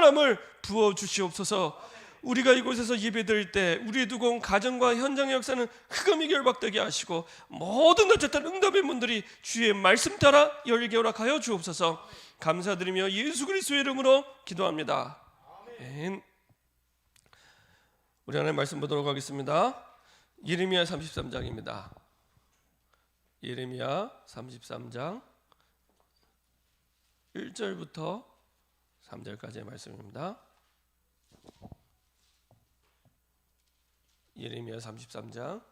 충만함을 부어 주시옵소서. 우리가 이곳에서 예배드릴 때 우리의 두고온 가정과 현장의 역사는 흑암이 결박되게 하시고 모든 어쨌든 응답의 문들이 주의 말씀 따라 열리게 허락하여 주옵소서. 감사드리며 예수 그리스도의 이름으로 기도합니다. 아멘. 우리 하나님 말씀 보도록 하겠습니다. 예레미야 33장입니다. 예레미야 33장 1절부터 3절까지의 말씀입니다. 예레미야 33장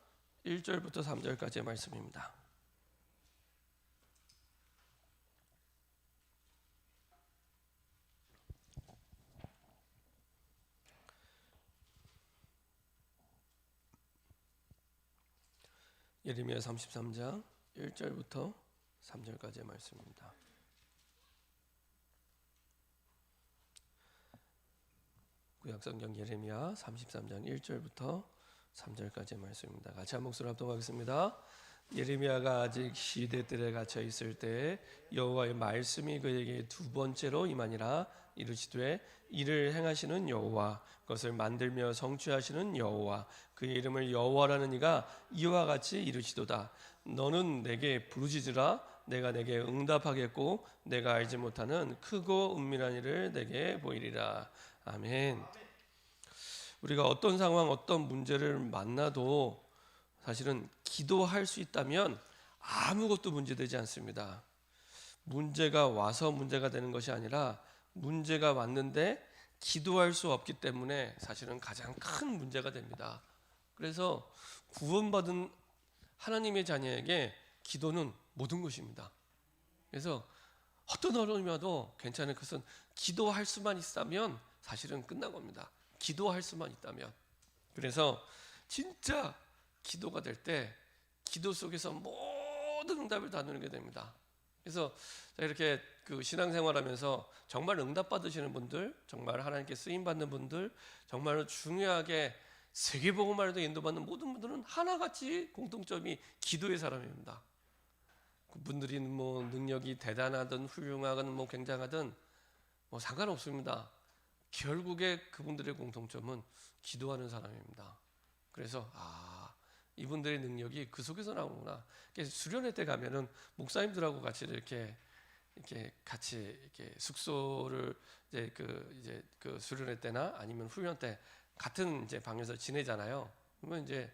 1절부터 3절까지의 말씀입니다. 예레미야 33장 1절부터 3절까지의 말씀입니다. 구약성경 예레미야 33장 1절부터 3절까지의 말씀입니다. 같이 한 목소리로 합독하겠습니다. 예레미야가 아직 시대들에 갇혀 있을 때 여호와의 말씀이 그에게 두 번째로 임하니라. 이르시되 이를 행하시는 여호와, 그것을 만들며 성취하시는 여호와, 그의 이름을 여호와라는 이가 이와 같이 이르시도다. 너는 내게 부르짖으라. 내가 내게 응답하겠고 내가 알지 못하는 크고 은밀한 일을 내게 보이리라. 아멘. 우리가 어떤 상황, 어떤 문제를 만나도 사실은 기도할 수 있다면 아무것도 문제되지 않습니다. 문제가 와서 문제가 되는 것이 아니라 문제가 왔는데 기도할 수 없기 때문에 사실은 가장 큰 문제가 됩니다. 그래서 구원받은 하나님의 자녀에게 기도는 모든 것입니다. 그래서 어떤 어려움이 와도 괜찮은 것은 기도할 수만 있다면 사실은 끝난 겁니다. 기도할 수만 있다면. 그래서 진짜 기도가 될 때 기도 속에서 모든 응답을 다 누리게 됩니다. 그래서 이렇게 신앙생활하면서 정말 응답 받으시는 분들, 정말 하나님께 쓰임 받는 분들, 정말 중요하게 세계복음화에도 인도받는 모든 분들은 하나같이 공통점이 기도의 사람입니다. 그분들이 뭐 능력이 대단하든 훌륭하든 굉장하든 상관없습니다. 결국에 그분들의 공통점은 기도하는 사람입니다. 그래서 이분들의 능력이 그 속에서 나오는구나. 수련회 때 가면은 목사님들하고 같이 이렇게 같이 숙소를 이제 그 수련회 때나 아니면 훈련 때 같은 이제 방에서 지내잖아요. 그러면 이제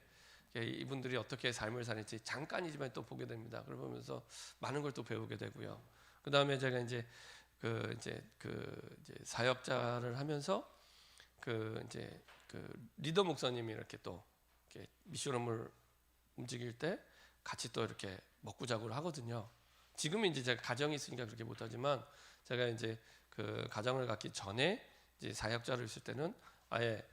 이분들이 어떻게 삶을 사는지 잠깐이지만 또 보게 됩니다. 그러면서 많은 걸 또 배우게 되고요. 그 다음에 제가 이제 사역자를 하면서 리더 목사님이 이렇게 또 미션홈을 움직일 때 같이 또 이렇게 먹고 자고를 하거든요. 지금은 이제 제가 가정이 있으니까 그렇게 못하지만 제가 이제 그 가정을 갖기 전에 이제 사역자를 있을 때는 아예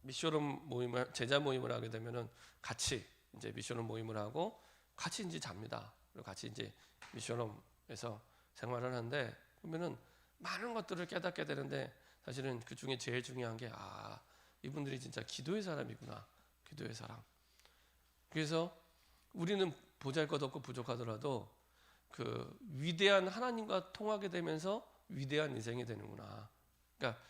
미션홈 모임을 제자 모임을 하게 되면은 같이 이제 미션홈 모임을 하고 같이 이제 잡니다. 그리고 같이 이제 미션홈에서 생활을 하는데 보면은 많은 것들을 깨닫게 되는데 사실은 그 중에 제일 중요한 게 이분들이 진짜 기도의 사람이구나. 기도의 사람. 그래서 우리는 보잘것없고 부족하더라도 그 위대한 하나님과 통하게 되면서 위대한 인생이 되는구나. 그러니까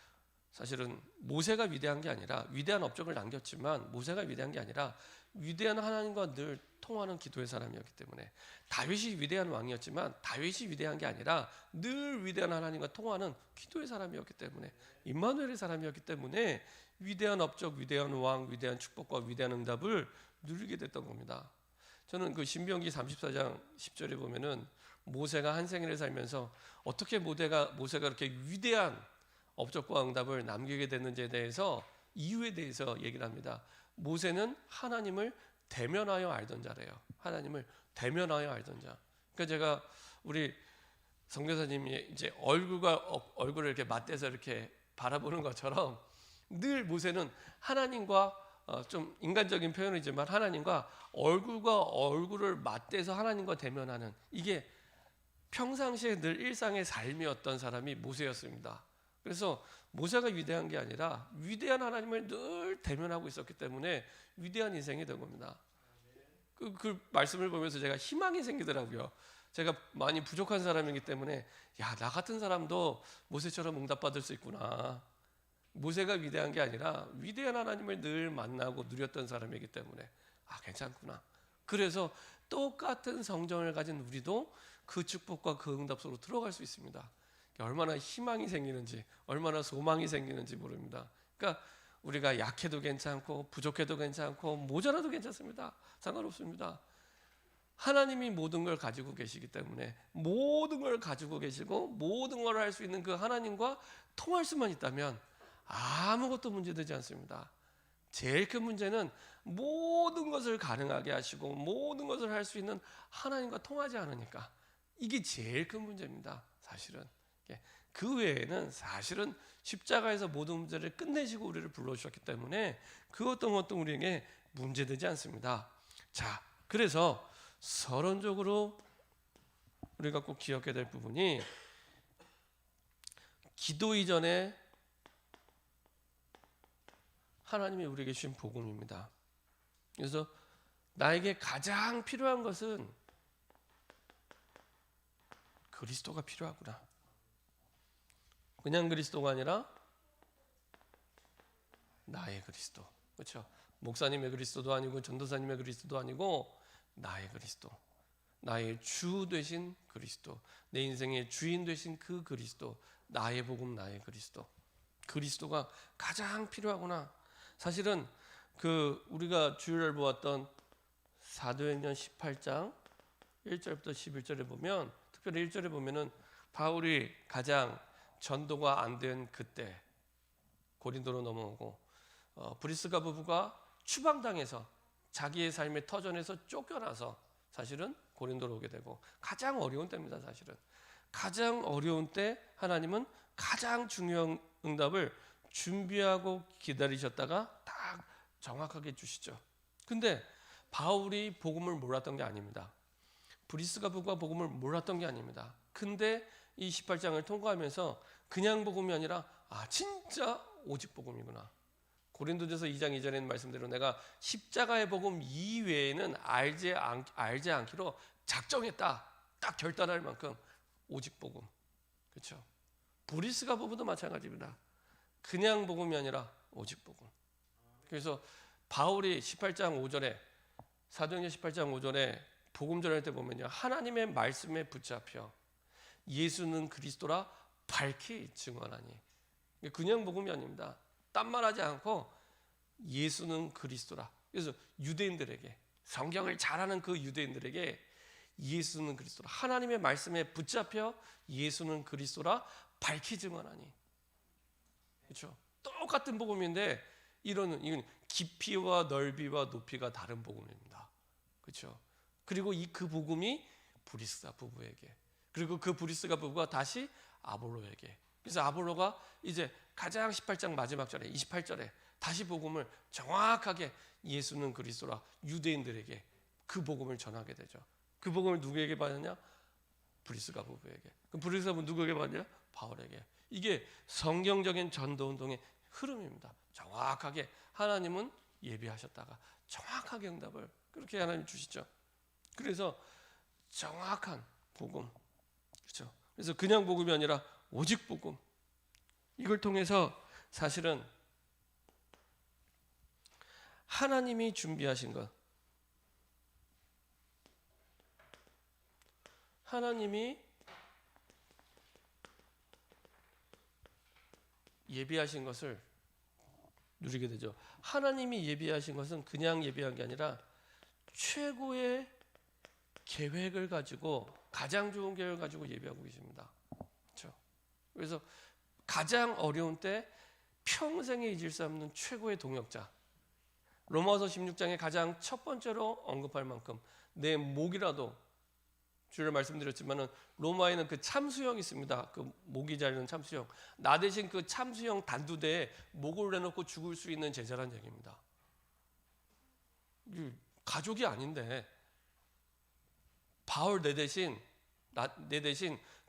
사실은 모세가 위대한 게 아니라 위대한 업적을 남겼지만 모세가 위대한 게 아니라 위대한 하나님과 늘 통하는 기도의 사람이었기 때문에 다윗이 위대한 왕이었지만 다윗이 위대한 게 아니라 늘 위대한 하나님과 통하는 기도의 사람이었기 때문에 임마누엘의 사람이었기 때문에 위대한 업적, 위대한 왕, 위대한 축복과 위대한 응답을 누리게 됐던 겁니다. 저는 그 신명기 34장 10절에 보면은 모세가 한 생애를 살면서 어떻게 모세가 그렇게 위대한 업적과 응답을 남기게 됐는지에 대해서 이유에 대해서 얘기를 합니다. 모세는 하나님을 대면하여 알던 자래요. 하나님을 대면하여 알던 자. 그러니까 제가 우리 선교사님이 이제 얼굴을 이렇게 맞대서 이렇게 바라보는 것처럼 늘 모세는 하나님과 좀 인간적인 표현이지만 하나님과 얼굴과 얼굴을 맞대서 하나님과 대면하는 이게 평상시에 늘 일상의 삶이었던 사람이 모세였습니다. 그래서 모세가 위대한 게 아니라 위대한 하나님을 늘 대면하고 있었기 때문에 위대한 인생이 된 겁니다. 그 말씀을 보면서 제가 희망이 생기더라고요. 제가 많이 부족한 사람이기 때문에 야, 나 같은 사람도 모세처럼 응답받을 수 있구나. 모세가 위대한 게 아니라 위대한 하나님을 늘 만나고 누렸던 사람이기 때문에 아, 괜찮구나. 그래서 똑같은 성정을 가진 우리도 그 축복과 그 응답 속으로 들어갈 수 있습니다. 얼마나 희망이 생기는지, 얼마나 소망이 생기는지 모릅니다. 그러니까 우리가 약해도 괜찮고 부족해도 괜찮고 모자라도 괜찮습니다. 상관없습니다. 하나님이 모든 걸 가지고 계시기 때문에 모든 걸 가지고 계시고 모든 걸 할 수 있는 그 하나님과 통할 수만 있다면 아무것도 문제되지 않습니다. 제일 큰 문제는 모든 것을 가능하게 하시고 모든 것을 할 수 있는 하나님과 통하지 않으니까 이게 제일 큰 문제입니다. 사실은 그 외에는 사실은 십자가에서 모든 문제를 끝내시고 우리를 불러주셨기 때문에 그 어떤 것도 우리에게 문제되지 않습니다. 자, 그래서 서론적으로 우리가 꼭 기억해야 될 부분이 기도 이전에 하나님이 우리에게 주신 복음입니다. 그래서 나에게 가장 필요한 것은 그리스도가 필요하구나. 그냥 그리스도가 아니라 나의 그리스도. 그렇죠? 목사님의 그리스도도 아니고 전도사님의 그리스도도 아니고 나의 그리스도. 나의 주 되신 그리스도. 내 인생의 주인 되신 그 그리스도. 나의 복음, 나의 그리스도. 그리스도가 가장 필요하구나. 사실은 우리가 주일날 보았던 사도행전 18장 1절부터 11절에 보면, 특별히 1절에 보면은 바울이 가장 전도가 안 된 그때 고린도로 넘어오고 브리스가 부부가 추방당해서 자기의 삶의 터전에서 쫓겨나서 사실은 고린도로 오게 되고 가장 어려운 때입니다. 사실은 가장 어려운 때 하나님은 가장 중요한 응답을 준비하고 기다리셨다가 딱 정확하게 주시죠. 근데 바울이 복음을 몰랐던 게 아닙니다. 브리스가 부부가 복음을 몰랐던 게 아닙니다. 근데 이 18장을 통과하면서 그냥 복음이 아니라 진짜 오직 복음이구나. 고린도전서 2장 2절에는 말씀대로 내가 십자가의 복음 이외에는 알지 않기로 작정했다. 딱 결단할 만큼 오직 복음. 그렇죠? 브리스가 부부도 마찬가지입니다. 그냥 복음이 아니라 오직 복음. 그래서 바울이 18장 5절에 사도행전 18장 5절에 복음 전할 때 보면요, 하나님의 말씀에 붙잡혀 예수는 그리스도라 밝히 증언하니. 그냥 복음이 아닙니다. 딴 말하지 않고 예수는 그리스도라. 그래서 유대인들에게, 성경을 잘 아는 그 유대인들에게 예수는 그리스도라, 하나님의 말씀에 붙잡혀 예수는 그리스도라 밝히 증언하니. 그렇죠? 똑같은 복음인데 이건 깊이와 넓이와 높이가 다른 복음입니다. 그렇죠? 그리고 그 복음이 브리스가 부부에게, 그리고 그 브리스가 부부가 다시 아볼로에게. 그래서 아볼로가 이제 가장 18장 마지막 절에 28절에 다시 복음을 정확하게 예수는 그리스도라 유대인들에게 그 복음을 전하게 되죠. 그 복음을 누구에게 받느냐? 브리스가 부부에게. 그 브리스가 부부 누구에게 받느냐? 바울에게. 이게 성경적인 전도 운동의 흐름입니다. 정확하게 하나님은 예비하셨다가 정확하게 응답을 그렇게 하나님 주시죠. 그래서 정확한 복음, 그렇죠? 그래서 그냥 복음이 아니라 오직 복음. 이걸 통해서 사실은 하나님이 준비하신 것, 하나님이 예비하신 것을 누리게 되죠. 하나님이 예비하신 것은 그냥 예비한 게 아니라 최고의 계획을 가지고, 가장 좋은 계획을 가지고 예비하고 계십니다. 그렇죠? 그래서 가장 어려운 때 평생에 잊을 수 없는 최고의 동역자, 로마서 16장에 가장 첫 번째로 언급할 만큼 내 목이라도, 주를 말씀드렸지만은 로마에는 그 참수형이 있습니다. 그 목이 자르는 참수형. 나 대신 그 참수형 단두대에 목을 내놓고 죽을 수 있는 제자란 얘기입니다. 가족이 아닌데 바울 내 대신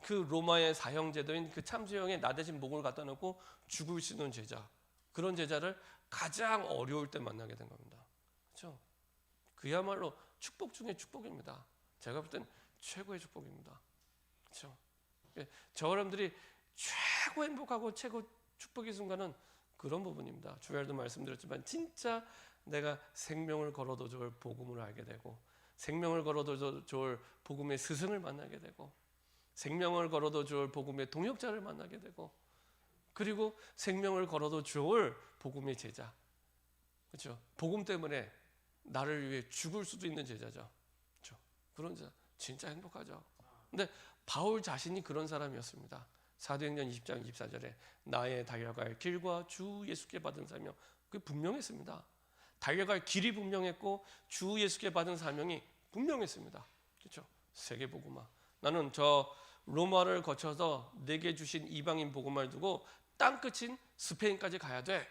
그 로마의 사형제도인 그 참수형에 나 대신 목을 갖다 놓고 죽을 수 있는 제자, 그런 제자를 가장 어려울 때 만나게 된 겁니다. 그렇죠? 그야말로 축복 중에 축복입니다. 제가 볼 땐 최고의 축복입니다. 그렇죠? 저 여러분들이 최고 행복하고 최고 축복의 순간은 그런 부분입니다. 주말도 말씀드렸지만 진짜 내가 생명을 걸어도 좋을 복음을 알게 되고, 생명을 걸어도 좋을 복음의 스승을 만나게 되고, 생명을 걸어도 좋을 복음의 동역자를 만나게 되고, 그리고 생명을 걸어도 좋을 복음의 제자. 그렇죠? 복음 때문에 나를 위해 죽을 수도 있는 제자죠. 그렇죠? 그런 제자 진짜 행복하죠. 근데 바울 자신이 그런 사람이었습니다. 사도행전 20장 24절에 나의 달려갈 길과 주 예수께 받은 사명, 그게 분명했습니다. 달려갈 길이 분명했고 주 예수께 받은 사명이 분명했습니다. 그렇죠? 세계복음화. 나는 저 로마를 거쳐서 내게 주신 이방인 복음화를 두고 땅 끝인 스페인까지 가야 돼.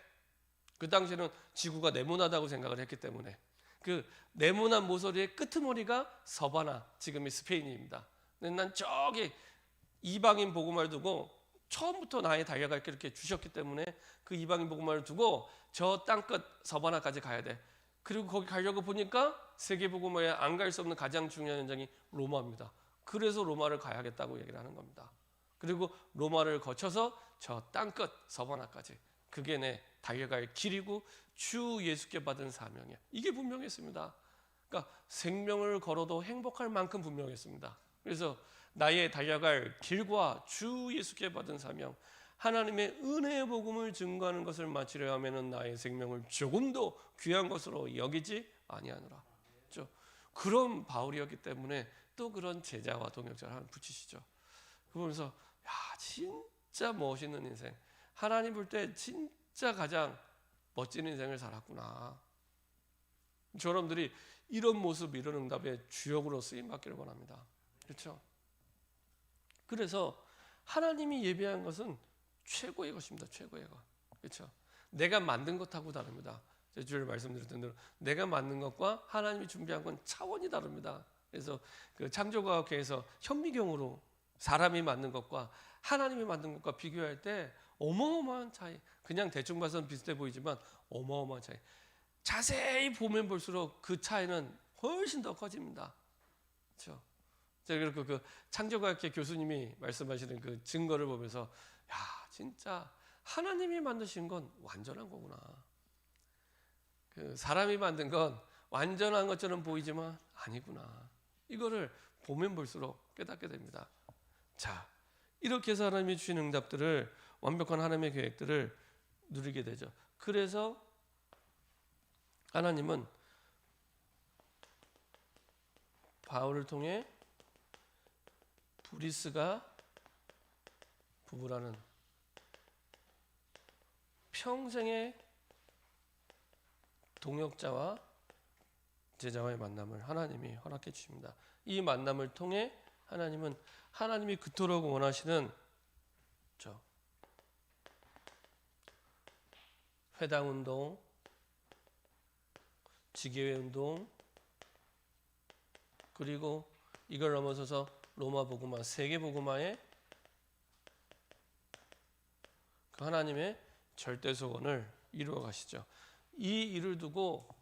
그 당시에는 지구가 네모나다고 생각을 했기 때문에 그 네모난 모서리의 끄트머리가 서바나, 지금의 스페인입니다. 근데 난 저기 이방인 복음화를 두고 처음부터 나의 달려갈 길 이렇게 주셨기 때문에 그 이방인 복음화를 두고 저 땅끝 서바나까지 가야 돼. 그리고 거기 가려고 보니까 세계 복음화에 안 갈 수 없는 가장 중요한 현장이 로마입니다. 그래서 로마를 가야겠다고 얘기를 하는 겁니다. 그리고 로마를 거쳐서 저 땅끝 서바나까지, 그게 내 달려갈 길이고 주 예수께 받은 사명이야. 이게 분명했습니다. 그러니까 생명을 걸어도 행복할 만큼 분명했습니다. 그래서 나의 달려갈 길과 주 예수께 받은 사명, 하나님의 은혜의 복음을 증거하는 것을 마치려 하면은 나의 생명을 조금도 귀한 것으로 여기지 아니하노라. 그렇죠? 그런 바울이었기 때문에 또 그런 제자와 동역자를 하나 붙이시죠. 그러면서 야, 진짜 멋있는 인생, 하나님 볼 때 진짜 가장 멋진 인생을 살았구나. 여러분들이 이런 모습, 이런 응답에 주역으로 쓰임 받기를 원합니다. 그렇죠? 그래서 하나님이 예비한 것은 최고의 것입니다. 최고의 것. 그렇죠? 내가 만든 것하고 다릅니다. 주일 말씀드렸던 대로 내가 만든 것과 하나님이 준비한 건 차원이 다릅니다. 그래서 그 창조과학회에서 현미경으로 사람이 만든 것과 하나님이 만든 것과 비교할 때 어마어마한 차이. 그냥 대충 봐서는 비슷해 보이지만 어마어마한 차이. 자세히 보면 볼수록 그 차이는 훨씬 더 커집니다. 그렇죠? 제가 그 창조과학회 교수님이 말씀하시는 그 증거를 보면서 야, 진짜 하나님이 만드신 건 완전한 거구나. 그 사람이 만든 건 완전한 것처럼 보이지만 아니구나. 이거를 보면 볼수록 깨닫게 됩니다. 자, 이렇게 해서 하나님이 주신 응답들을, 완벽한 하나님의 계획들을 누리게 되죠. 그래서 하나님은 바울을 통해 브리스가 부부라는 평생의 동역자와 제자와의 만남을 하나님이 허락해 주십니다. 이 만남을 통해 하나님은 하나님이 그토록 원하시는 회당운동, 지교회운동, 그리고 이걸 넘어서서 로마 복음화, 세계 복음화의 그 하나님의 절대 소원을 이루어 가시죠. 이 일을 두고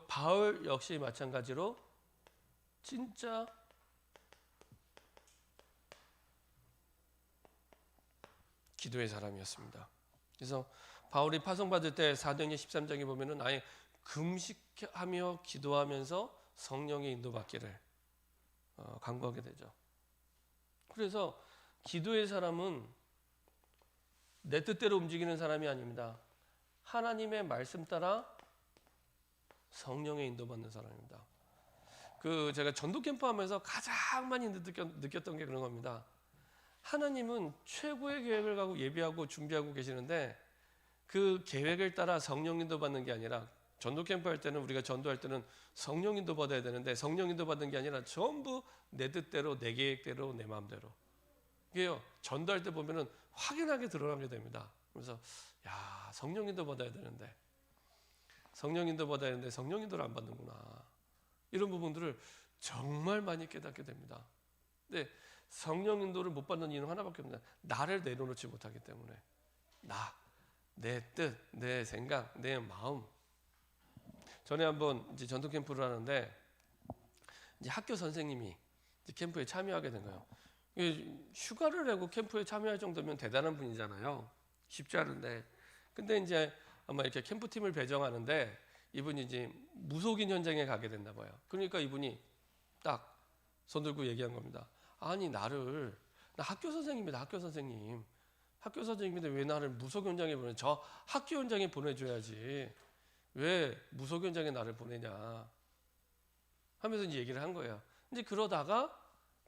바울 역시 마찬가지로 진짜 기도의 사람이었습니다. 그래서 바울이 파송받을 때 사도행전 13장에 보면은 아예 금식하며 기도하면서 성령의 인도받기를 간구하게 되죠. 그래서 기도의 사람은 내 뜻대로 움직이는 사람이 아닙니다. 하나님의 말씀 따라 성령의 인도받는 사람입니다. 제가 전도 캠프 하면서 가장 많이 느꼈던 게 그런 겁니다. 하나님은 최고의 계획을 가고 예비하고 준비하고 계시는데 그 계획을 따라 성령 인도 받는 게 아니라, 전도 캠프 할 때는 우리가 전도할 때는 성령 인도 받아야 되는데 성령 인도 받는 게 아니라 전부 내 뜻대로, 내 계획대로, 내 마음대로. 이게요, 전도할 때 보면은 확연하게 드러나게 됩니다. 그래서 야, 성령 인도 받아야 되는데 성령 인도를 안 받는구나. 이런 부분들을 정말 많이 깨닫게 됩니다. 근데 성령 인도를 못 받는 이유는 하나밖에 없습니다. 나를 내려놓지 못하기 때문에. 내 뜻, 내 생각, 내 마음. 전에 한번 이제 전도 캠프를 하는데 이제 학교 선생님이 이제 캠프에 참여하게 된 거예요. 휴가를 내고 캠프에 참여할 정도면 대단한 분이잖아요. 쉽지 않은데. 근데 이제 아마 이렇게 캠프팀을 배정하는데 이분이 이제 무속인 현장에 가게 됐나 봐요. 그러니까 이분이 딱 손 들고 얘기한 겁니다. 아니 나 학교 선생님이다. 학교 선생님. 학교 선생님인데 왜 나를 무속 현장에 보내? 저 학교 현장에 보내줘야지. 왜 무속 현장에 나를 보내냐? 하면서 이제 얘기를 한 거예요. 이제 그러다가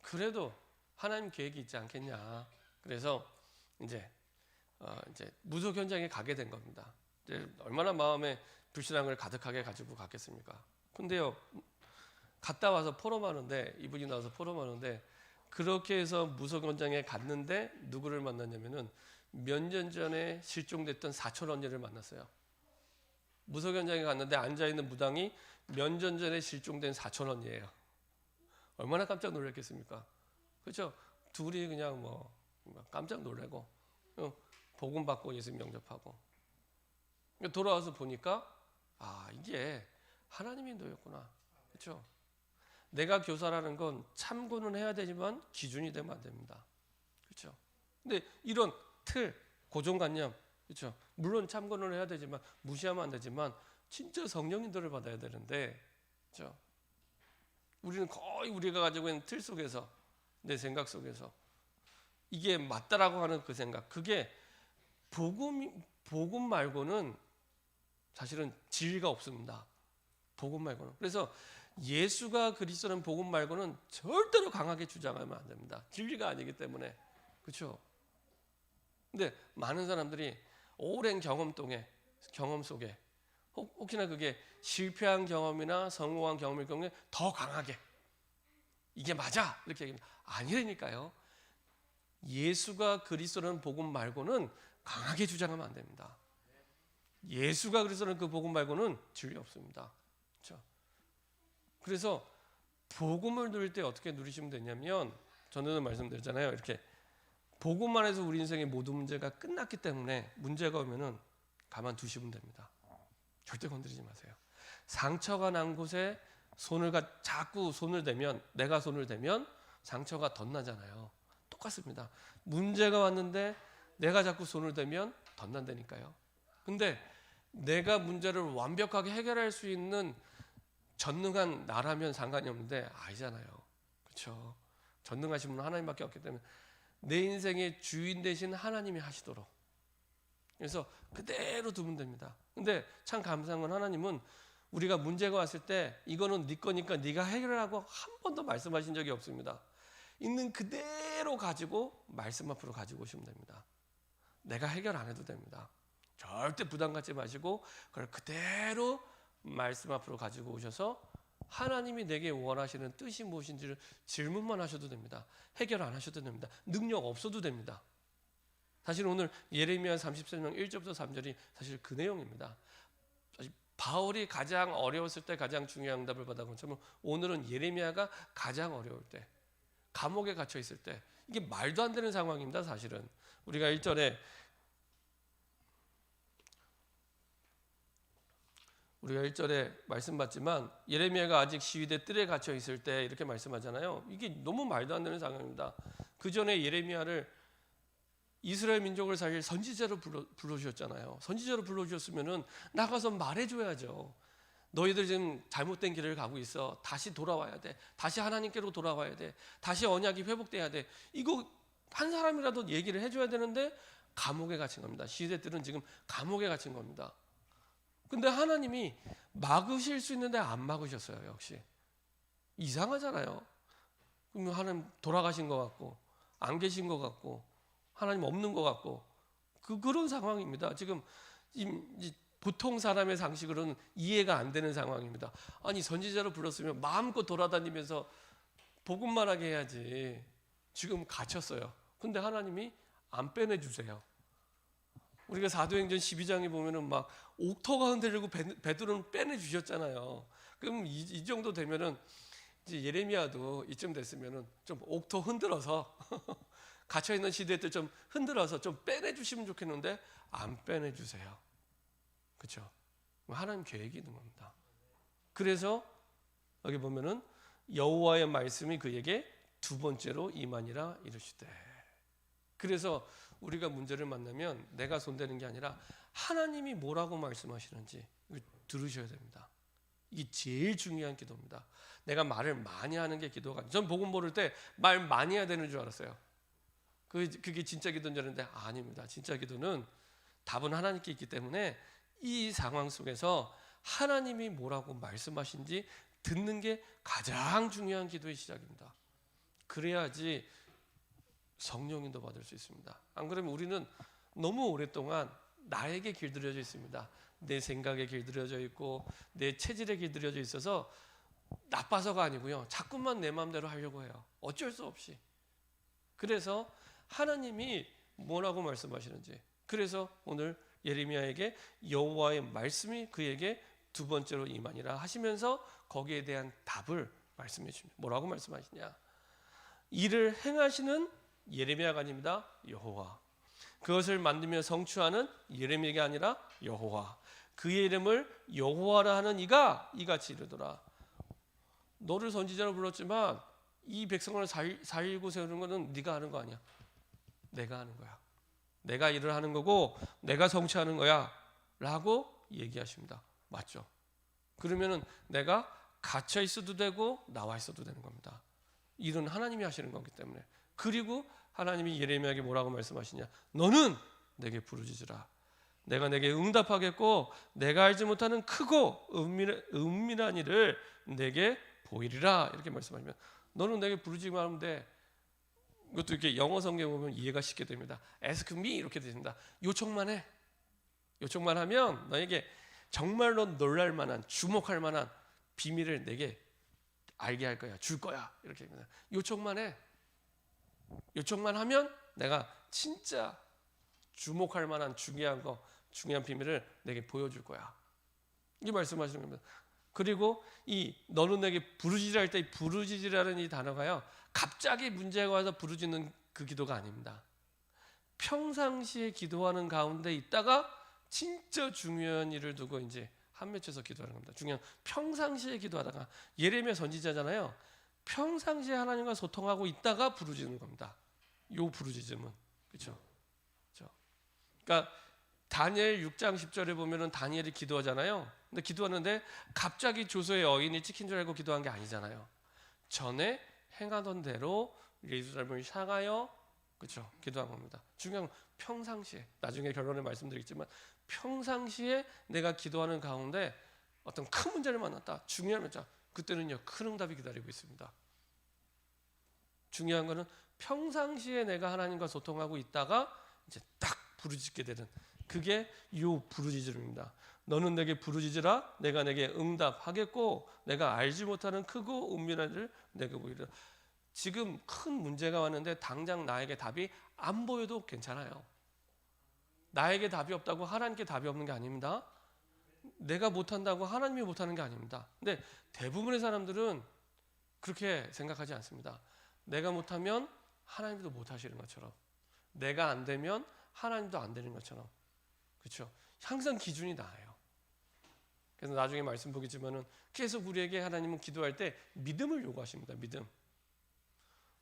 그래도 하나님 계획이 있지 않겠냐. 그래서 이제 무속 현장에 가게 된 겁니다. 이제 얼마나 마음에 불신앙을 가득하게 가지고 갔겠습니까? 근데요, 갔다 와서 포럼하는데 이분이 나와서 포럼하는데 그렇게 해서 무속 현장에 갔는데 누구를 만났냐면은 몇 년 전에 실종됐던 사촌 언니를 만났어요. 무속 현장에 갔는데 앉아 있는 무당이 몇 년 전에 실종된 사촌 언니예요. 얼마나 깜짝 놀랐겠습니까? 그렇죠? 둘이 그냥 뭐 깜짝 놀래고 복음 받고 예수님 영접하고 돌아와서 보니까 아 이게 하나님의 인도였구나. 그렇죠? 내가 교사라는 건 참고는 해야 되지만 기준이 되면 안 됩니다. 그렇죠? 근데 이런 틀, 고정관념, 그렇죠? 물론 참고는 해야 되지만 무시하면 안 되지만 진짜 성령 인도를 받아야 되는데, 그렇죠? 우리는 거의 우리가 가지고 있는 틀 속에서 내 생각 속에서 이게 맞다라고 하는 그 생각, 그게 복음 말고는 사실은 진리가 없습니다. 복음 말고는. 그래서 예수가 그리스도는 복음 말고는 절대로 강하게 주장하면 안 됩니다. 진리가 아니기 때문에. 그렇죠? 근데 많은 사람들이 오랜 경험 속에 혹시나 그게 실패한 경험이나 성공한 경험일 경우에 더 강하게 이게 맞아 이렇게 얘기합니다. 아니라니까요. 예수가 그리스도는 복음 말고는 강하게 주장하면 안 됩니다. 예수가 그리스도는 그 복음 말고는 진리 없습니다. 그렇죠? 그래서 복음을 누릴 때 어떻게 누리시면 되냐면 전에도 말씀드렸잖아요. 이렇게 복음만 해서 우리 인생의 모든 문제가 끝났기 때문에 문제가 오면은 가만두시면 됩니다. 절대 건드리지 마세요. 상처가 난 곳에 자꾸 손을 대면 내가 손을 대면 상처가 덧나잖아요. 똑같습니다. 문제가 왔는데 내가 자꾸 손을 대면 덧난다니까요. 근데 내가 문제를 완벽하게 해결할 수 있는 전능한 나라면 상관이 없는데 아니잖아요. 그렇죠? 전능하신 분은 하나님밖에 없기 때문에 내 인생의 주인 되신 하나님이 하시도록 그래서 그대로 두면 됩니다. 근데 참 감사한 건 하나님은 우리가 문제가 왔을 때 이거는 네 거니까 네가 해결하고 한 번도 말씀하신 적이 없습니다. 있는 그대로 가지고 말씀 앞으로 가지고 오시면 됩니다. 내가 해결 안 해도 됩니다. 절대 부담 갖지 마시고 그걸 그대로 말씀 앞으로 가지고 오셔서 하나님이 내게 원하시는 뜻이 무엇인지를 질문만 하셔도 됩니다. 해결 안 하셔도 됩니다. 능력 없어도 됩니다. 사실 오늘 예레미야 33장 1절부터 3절이 사실 그 내용입니다. 바울이 가장 어려웠을 때 가장 중요한 응답을 받은 것처럼 오늘은 예레미야가 가장 어려울 때 감옥에 갇혀 있을 때 이게 말도 안 되는 상황입니다. 사실은 우리가 1절에 말씀 받지만 예레미야가 아직 시위대 뜰에 갇혀 있을 때 이렇게 말씀하잖아요. 이게 너무 말도 안 되는 상황입니다. 그 전에 예레미야를 이스라엘 민족을 살릴 선지자로 불러주셨잖아요. 선지자로 불러주셨으면은 나가서 말해줘야죠. 너희들 지금 잘못된 길을 가고 있어. 다시 돌아와야 돼. 다시 하나님께로 돌아와야 돼. 다시 언약이 회복돼야 돼. 이거 한 사람이라도 얘기를 해줘야 되는데 감옥에 갇힌 겁니다. 시대들은 지금 감옥에 갇힌 겁니다. 근데 하나님이 막으실 수 있는데 안 막으셨어요. 역시 이상하잖아요. 그러면 하나님 돌아가신 것 같고 안 계신 것 같고 하나님 없는 것 같고 그런 상황입니다. 지금 보통 사람의 상식으로는 이해가 안 되는 상황입니다. 아니 선지자로 불렀으면 마음껏 돌아다니면서 복음만 하게 해야지. 지금 갇혔어요. 근데 하나님이 안 빼내주세요. 우리가 사도행전 12장에 보면은 막 옥토가 흔들리고 베드로는 빼내주셨잖아요. 그럼 이 정도 되면은 이제 예레미야도 이쯤 됐으면은 좀 옥토 흔들어서 갇혀있는 시대들 좀 흔들어서 좀 빼내주시면 좋겠는데 안 빼내주세요. 그렇죠? 하나님 계획이 있는 겁니다. 그래서 여기 보면은 여호와의 말씀이 그에게 두 번째로 임하니라 이르시되. 그래서 우리가 문제를 만나면 내가 손대는 게 아니라 하나님이 뭐라고 말씀하시는지 들으셔야 됩니다. 이게 제일 중요한 기도입니다. 내가 말을 많이 하는 게 기도가 아니에요. 전 복음 모를 때 말 많이 해야 되는 줄 알았어요. 그게 진짜 기도인 줄 알았는데 아닙니다. 진짜 기도는 답은 하나님께 있기 때문에 이 상황 속에서 하나님이 뭐라고 말씀하신지 듣는 게 가장 중요한 기도의 시작입니다. 그래야지 성령인도 받을 수 있습니다. 안 그러면 우리는 너무 오랫동안 나에게 길들여져 있습니다. 내 생각에 길들여져 있고 내 체질에 길들여져 있어서 나빠서가 아니고요. 자꾸만 내 마음대로 하려고 해요. 어쩔 수 없이. 그래서 하나님이 뭐라고 말씀하시는지, 그래서 오늘 예레미야에게 여호와의 말씀이 그에게 두 번째로 임하니라 하시면서 거기에 대한 답을 말씀해 주십니다. 뭐라고 말씀하시냐? 이를 행하시는 예레미야가 아닙니다. 여호와. 그것을 만들며 성취하는 예레미야가 아니라 여호와. 그의 이름을 여호와라 하는 이가 이같이 이르더라. 너를 선지자로 불렀지만 이 백성을 살리고 세우는 것은 네가 하는 거 아니야. 내가 하는 거야. 내가 일을 하는 거고 내가 성취하는 거야 라고 얘기하십니다. 맞죠? 그러면은 내가 갇혀 있어도 되고 나와 있어도 되는 겁니다. 일은 하나님이 하시는 거기 때문에. 그리고 하나님이 예레미야에게 뭐라고 말씀하시냐? 너는 내게 부르짖으라. 내가 내게 응답하겠고 내가 알지 못하는 크고 은밀한 일을 내게 보이리라. 이렇게 말씀하시면 너는 내게 부르짖기만 하면 돼. 이것도 이렇게 영어 성경 보면 이해가 쉽게 됩니다. Ask me 이렇게 됩니다. 요청만 해. 요청만 하면 너에게 정말로 놀랄 만한, 주목할 만한 비밀을 내게 알게 할 거야. 줄 거야. 이렇게 됩니다. 요청만 해. 요청만 하면 내가 진짜 주목할 만한 중요한 비밀을 내게 보여줄 거야. 이 말씀하시는 겁니다. 그리고 이 너는 내게 부르짖으라 할 때 이 부르짖으라는 이 단어가요. 갑자기 문제가 와서 부르짖는 그 기도가 아닙니다. 평상시에 기도하는 가운데 있다가 진짜 중요한 일을 두고 이제 한 맺혀서 기도하는 겁니다. 중요한 평상시에 기도하다가 예레미야 선지자잖아요. 평상시에 하나님과 소통하고 있다가 부르짖는 겁니다. 요 부르짖음은 그렇죠. 그러니까 다니엘 6장 10절에 보면은 다니엘이 기도하잖아요. 근데 기도하는데 갑자기 조서의 어인이 찍힌 줄 알고 기도한 게 아니잖아요. 전에 행하던 대로 예루살렘을 향하여 그렇죠. 기도한 겁니다. 중요한 건 평상시에, 나중에 결론을 말씀드리겠지만 평상시에 내가 기도하는 가운데 어떤 큰 문제를 만났다. 중요한 문제. 그때는요. 큰 응답이 기다리고 있습니다. 중요한 거는 평상시에 내가 하나님과 소통하고 있다가 이제 딱 부르짖게 되는 그게 요 부르짖음입니다. 너는 내게 부르짖으라. 내가 내게 응답하겠고 내가 알지 못하는 크고 은밀한 일을 내게 보이리라. 지금 큰 문제가 왔는데 당장 나에게 답이 안 보여도 괜찮아요. 나에게 답이 없다고 하나님께 답이 없는 게 아닙니다. 내가 못한다고 하나님이 못하는 게 아닙니다. 근데 대부분의 사람들은 그렇게 생각하지 않습니다. 내가 못하면 하나님도 못하시는 것처럼, 내가 안 되면 하나님도 안 되는 것처럼, 그렇죠? 항상 기준이 나아요. 그래서 나중에 말씀 보겠지만은 계속 우리에게 하나님은 기도할 때 믿음을 요구하십니다. 믿음.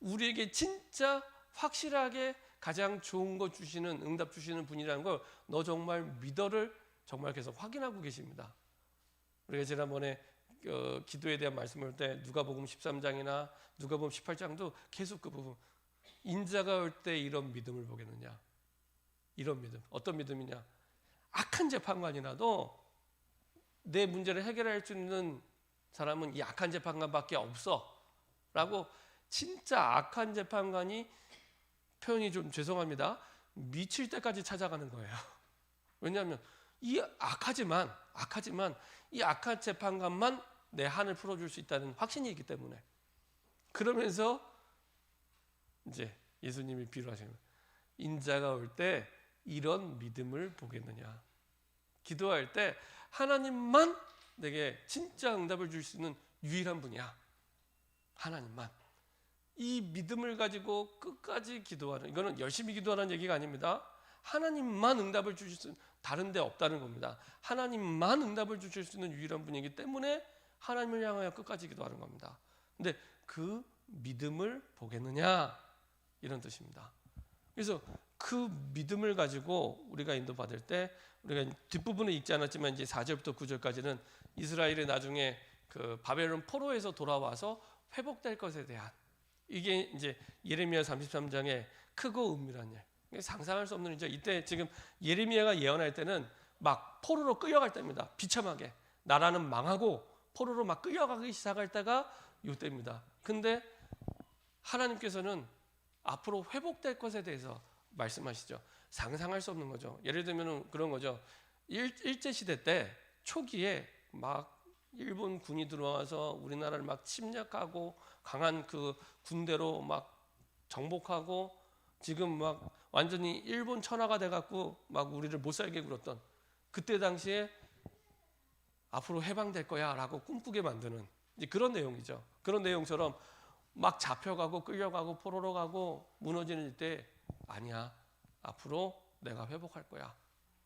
우리에게 진짜 확실하게 가장 좋은 거 주시는, 응답 주시는 분이라는 걸 너 정말 믿어를 정말 계속 확인하고 계십니다. 우리가 지난번에 기도에 대한 말씀을 할 때 누가복음 13장이나 누가복음 18장도 계속 그 부분, 인자가 올 때 이런 믿음을 보겠느냐, 이런 믿음. 어떤 믿음이냐? 악한 재판관이라도 내 문제를 해결할 수 있는 사람은 이 악한 재판관밖에 없어 라고, 진짜 악한 재판관이, 표현이 좀 죄송합니다, 미칠 때까지 찾아가는 거예요. 왜냐하면 이 악하지만 이 악한 재판관만 내 한을 풀어줄 수 있다는 확신이 있기 때문에. 그러면서 이제 예수님이 비유하시는 거예요. 인자가 올 때 이런 믿음을 보겠느냐. 기도할 때 하나님만 내게 진짜 응답을 줄 수 있는 유일한 분이야. 하나님만. 이 믿음을 가지고 끝까지 기도하는, 이거는 열심히 기도하는 얘기가 아닙니다. 하나님만 응답을 주실 수 있는, 다른 데 없다는 겁니다. 하나님만 응답을 주실 수 있는 유일한 분이기 때문에 하나님을 향하여 끝까지 기도하는 겁니다. 근데 그 믿음을 보겠느냐, 이런 뜻입니다. 그래서 그 믿음을 가지고 우리가 인도받을 때, 우리가 뒷부분을 읽지 않았지만 이제 4절부터 9절까지는 이스라엘이 나중에 그 바벨론 포로에서 돌아와서 회복될 것에 대한, 이게 이제 예레미야 33장의 크고 은밀한 일, 상상할 수 없는 일이죠. 이때 지금 예레미야가 예언할 때는 막 포로로 끌려갈 때입니다. 비참하게 나라는 망하고 포로로 막 끌려가기 시작할 때가 이때입니다. 근데 하나님께서는 앞으로 회복될 것에 대해서 말씀하시죠. 상상할 수 없는 거죠. 예를 들면 그런 거죠. 일제시대 때 초기에 막 일본 군이 들어와서 우리나라를 막 침략하고 강한 그 군대로 막 정복하고 지금 막 완전히 일본 천하가 돼갖고 막 우리를 못 살게 굴었던 그때 당시에 앞으로 해방될 거야 라고 꿈꾸게 만드는 이제 그런 내용이죠. 그런 내용처럼 막 잡혀가고 끌려가고 포로로 가고 무너지는 때 아니야, 앞으로 내가 회복할 거야.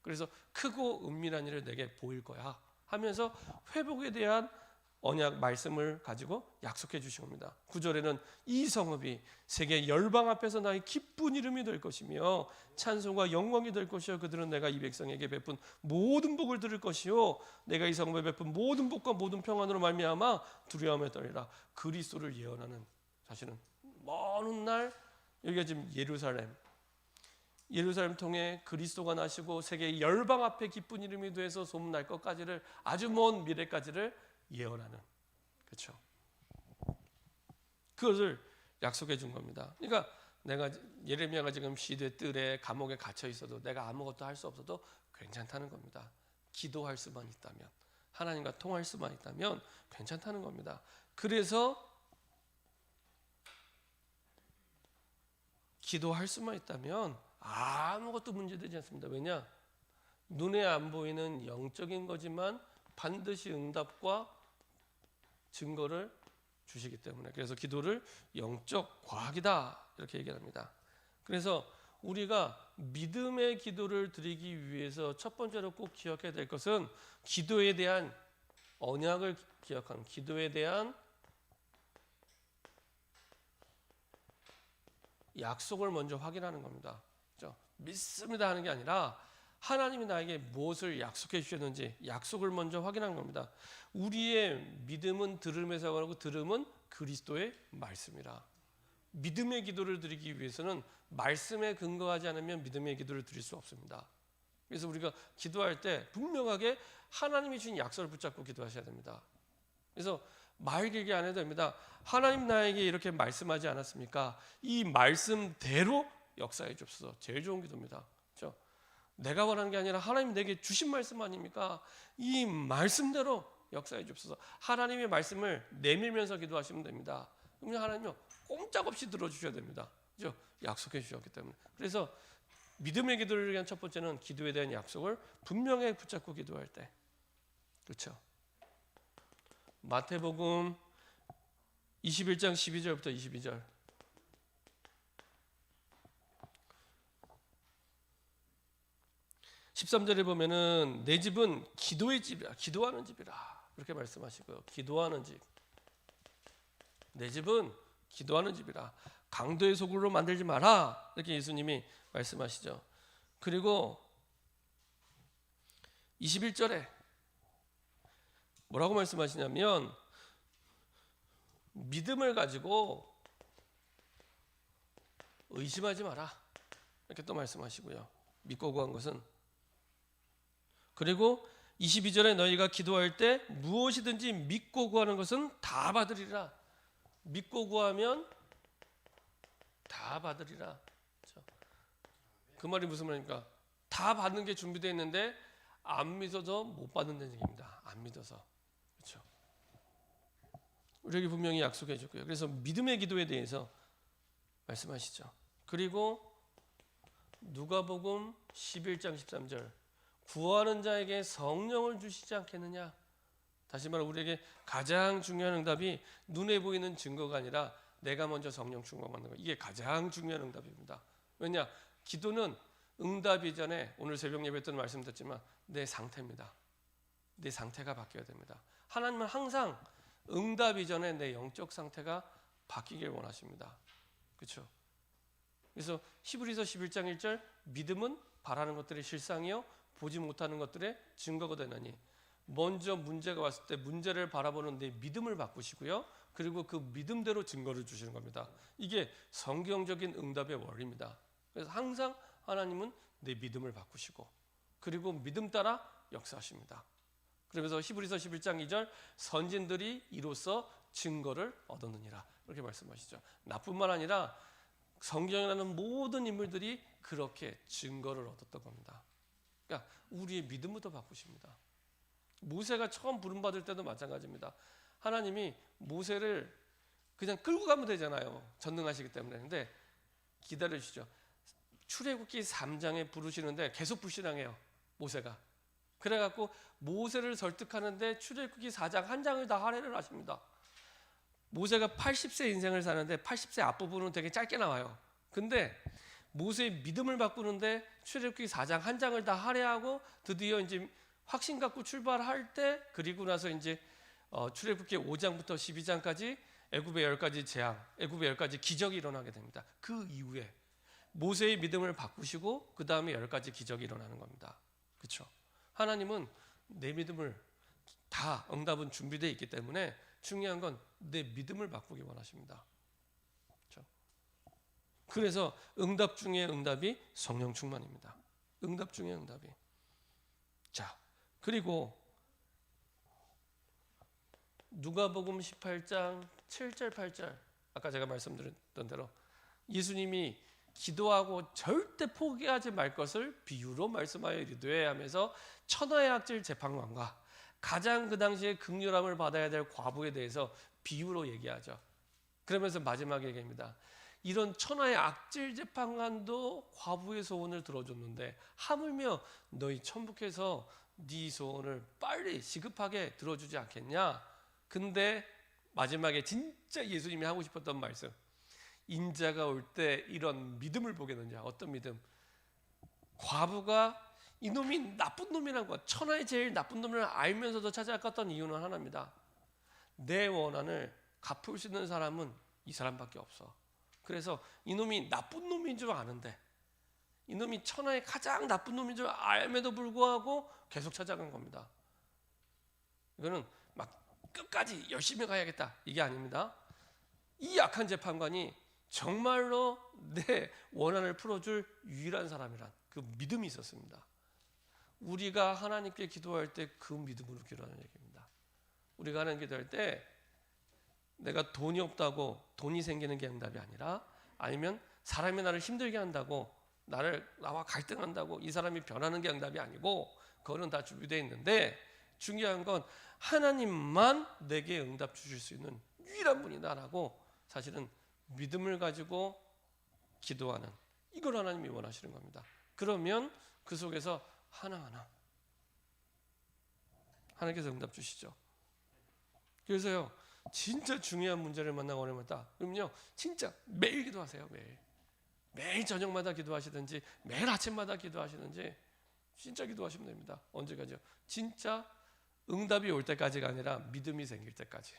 그래서 크고 은밀한 일을 내게 보일 거야 하면서 회복에 대한 언약 말씀을 가지고 약속해 주신 겁니다. 9절에는 이 성읍이 세계 열방 앞에서 나의 기쁜 이름이 될 것이며 찬송과 영광이 될 것이요 그들은 내가 이 백성에게 베푼 모든 복을 들을 것이요 내가 이 성읍에 베푼 모든 복과 모든 평안으로 말미암아 두려움에 떨리라. 그리스도를 예언하는, 사실은 먼 훗날 여기가 지금 예루살렘 통해 그리스도가 나시고 세계 열방 앞에 기쁜 이름이 돼서 소문날 것까지를, 아주 먼 미래까지를 예언하는, 그렇죠? 그것을 약속해 준 겁니다. 그러니까 내가 예레미야가 지금 시대 뜰에 감옥에 갇혀 있어도 내가 아무것도 할 수 없어도 괜찮다는 겁니다. 기도할 수만 있다면, 하나님과 통할 수만 있다면 괜찮다는 겁니다. 그래서 기도할 수만 있다면 아무것도 문제되지 않습니다. 왜냐? 눈에 안 보이는 영적인 거지만 반드시 응답과 증거를 주시기 때문에, 그래서 기도를 영적 과학이다 이렇게 얘기합니다. 그래서 우리가 믿음의 기도를 드리기 위해서 첫 번째로 꼭 기억해야 될 것은 기도에 대한 언약을 기억하는, 기도에 대한 약속을 먼저 확인하는 겁니다. 그렇죠? 믿습니다 하는 게 아니라 하나님이 나에게 무엇을 약속해 주셨는지 약속을 먼저 확인하는 겁니다. 우리의 믿음은 들음에서 가고 들음은 그리스도의 말씀이라. 믿음의 기도를 드리기 위해서는 말씀에 근거하지 않으면 믿음의 기도를 드릴 수 없습니다. 그래서 우리가 기도할 때 분명하게 하나님이 주신 약속을 붙잡고 기도하셔야 됩니다. 그래서 말 길게 안 해도 됩니다. 하나님 나에게 이렇게 말씀하지 않았습니까? 이 말씀대로 역사해 주옵소서. 제일 좋은 기도입니다. 그렇죠? 내가 원하는 게 아니라 하나님 내게 주신 말씀 아닙니까? 이 말씀대로 역사해 주옵소서. 하나님의 말씀을 내밀면서 기도하시면 됩니다. 그러면 하나님이 꼼짝없이 들어주셔야 됩니다. 그렇죠? 약속해 주셨기 때문에. 그래서 믿음의 기도를 위한 첫 번째는 기도에 대한 약속을 분명히 붙잡고 기도할 때. 그렇죠? 마태복음 21장 12절부터 22절. 13절에 보면은 내 집은 기도의 집이라, 기도하는 집이라 이렇게 말씀하시고요. 기도하는 집. 내 집은 기도하는 집이라. 강도의 소굴로 만들지 마라. 이렇게 예수님이 말씀하시죠. 그리고 21절에 뭐라고 말씀하시냐면 믿음을 가지고 의심하지 마라. 이렇게 또 말씀하시고요. 믿고 구한 것은, 그리고 22절에 너희가 기도할 때 무엇이든지 믿고 구하는 것은 다 받으리라. 믿고 구하면 다 받으리라. 그렇죠? 그 말이 무슨 말입니까? 다 받는 게 준비되어 있는데 안 믿어서 못 받는다는 얘기입니다. 안 믿어서. 그렇죠? 우리에게 분명히 약속해 줬고요. 그래서 믿음의 기도에 대해서 말씀하시죠. 그리고 누가복음 11장 13절. 구하는 자에게 성령을 주시지 않겠느냐. 다시 말해 우리에게 가장 중요한 응답이 눈에 보이는 증거가 아니라 내가 먼저 성령 충만받는 거. 이게 가장 중요한 응답입니다. 왜냐? 기도는 응답 이전에 오늘 새벽 예배 때도 말씀드렸지만 내 상태입니다. 내 상태가 바뀌어야 됩니다. 하나님은 항상 응답 이전에 내 영적 상태가 바뀌길 원하십니다. 그렇죠? 그래서 히브리서 11장 1절 믿음은 바라는 것들의 실상이요 보지 못하는 것들의 증거가 되나니 먼저 문제가 왔을 때 문제를 바라보는 내 믿음을 바꾸시고요. 그리고 그 믿음대로 증거를 주시는 겁니다. 이게 성경적인 응답의 원리입니다. 그래서 항상 하나님은 내 믿음을 바꾸시고 그리고 믿음 따라 역사하십니다. 그러면서 히브리서 11장 2절 선진들이 이로써 증거를 얻었느니라 이렇게 말씀하시죠. 나뿐만 아니라 성경이라는 모든 인물들이 그렇게 증거를 얻었던 겁니다. 그러니까 우리의 믿음부터 바꾸십니다. 모세가 처음 부름받을 때도 마찬가지입니다. 하나님이 모세를 그냥 끌고 가면 되잖아요. 전능하시기 때문에. 근데 기다려주시죠. 출애굽기 3장에 부르시는데 계속 불신앙해요. 모세가. 그래갖고 모세를 설득하는데 출애굽기 4장 한 장을 다 할애를 하십니다. 모세가 80세 인생을 사는데 80세 앞부분은 되게 짧게 나와요. 근데 모세의 믿음을 바꾸는데 출애굽기 4장 한 장을 다 할애하고 드디어 이제 확신 갖고 출발할 때 그리고 나서 이제 출애굽기 5장부터 12장까지 애굽의 10가지 재앙, 애굽의 10가지 기적이 일어나게 됩니다. 그 이후에 모세의 믿음을 바꾸시고 그 다음에 10가지 기적이 일어나는 겁니다. 그렇죠? 하나님은 내 믿음을 다 응답은 준비되어 있기 때문에 중요한 건 내 믿음을 바꾸기 원하십니다. 그렇죠? 그래서 응답 중에 응답이 성령 충만입니다. 응답 중에 응답이. 자, 그리고 누가복음 18장 7절 8절 아까 제가 말씀드렸던 대로 예수님이 기도하고 절대 포기하지 말 것을 비유로 말씀하여 이르되 하면서 천하의 악질 재판관과 가장 그 당시에 긍휼함을 받아야 될 과부에 대해서 비유로 얘기하죠. 그러면서 마지막에 얘기합니다. 이런 천하의 악질 재판관도 과부의 소원을 들어줬는데 하물며 너희 천국에서 네 소원을 빨리 시급하게 들어주지 않겠냐. 근데 마지막에 진짜 예수님이 하고 싶었던 말씀, 인자가 올 때 이런 믿음을 보겠느냐. 어떤 믿음? 과부가 이놈이 나쁜 놈이라는 것, 천하의 제일 나쁜 놈을 알면서도 찾아갔던 이유는 하나입니다. 내 원한을 갚을 수 있는 사람은 이 사람밖에 없어. 그래서 이놈이 나쁜 놈인 줄 아는데, 이놈이 천하의 가장 나쁜 놈인 줄 알면도 불구하고 계속 찾아간 겁니다. 이거는 막 끝까지 열심히 가야겠다 이게 아닙니다. 이 악한 재판관이 정말로 내 원한을 풀어줄 유일한 사람이란 그 믿음이 있었습니다. 우리가 하나님께 기도할 때 그 믿음으로 기도하는 얘기입니다. 우리가 하나님 기도할 때 내가 돈이 없다고 돈이 생기는 게 응답이 아니라, 아니면 사람이 나를 힘들게 한다고 나와 갈등한다고 이 사람이 변하는 게 응답이 아니고, 그거는 다 준비되어 있는데 중요한 건 하나님만 내게 응답 주실 수 있는 유일한 분이다라고 사실은 믿음을 가지고 기도하는, 이걸 하나님이 원하시는 겁니다. 그러면 그 속에서 하나하나 하나님께서 응답 주시죠. 그래서요, 진짜 중요한 문제를 만나고 어려웠다 그러면요 진짜 매일 기도하세요. 매일 저녁마다 기도하시든지 매일 아침마다 기도하시든지 진짜 기도하시면 됩니다. 언제까지요? 진짜 응답이 올 때까지가 아니라 믿음이 생길 때까지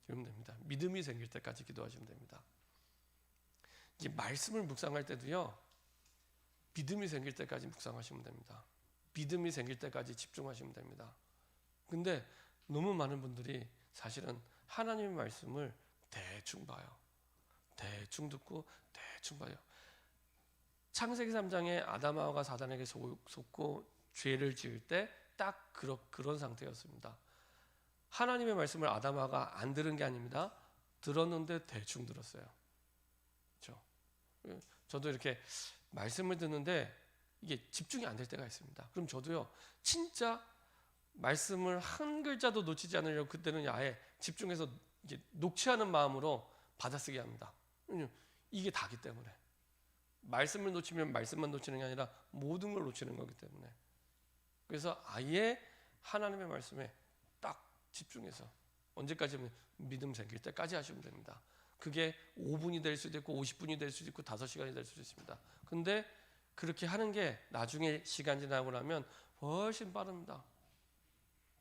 기도하면 됩니다. 믿음이 생길 때까지 기도하시면 됩니다. 이 말씀을 묵상할 때도요, 믿음이 생길 때까지 묵상하시면 됩니다. 믿음이 생길 때까지 집중하시면 됩니다. 근데 너무 많은 분들이 사실은 하나님의 말씀을 대충 봐요. 대충 듣고 대충 봐요. 창세기 3장에 아담하와가 사단에게 속고 죄를 지을 때 딱 그런 상태였습니다. 하나님의 말씀을 아담하와가 안 들은 게 아닙니다. 들었는데 대충 들었어요. 그렇죠? 저도 이렇게 말씀을 듣는데 이게 집중이 안 될 때가 있습니다. 그럼 저도요, 진짜 말씀을 한 글자도 놓치지 않으려고 그때는 아예 집중해서 이게 녹취하는 마음으로 받아쓰게 합니다. 이게 다기 때문에. 말씀을 놓치면 말씀만 놓치는 게 아니라 모든 걸 놓치는 거기 때문에. 그래서 아예 하나님의 말씀에 딱 집중해서 언제까지면 믿음 생길 때까지 하시면 됩니다. 그게 5분이 될 수도 있고 50분이 될 수도 있고 5시간이 될 수도 있습니다. 근데 그렇게 하는 게 나중에 시간 지나고 나면 훨씬 빠릅니다.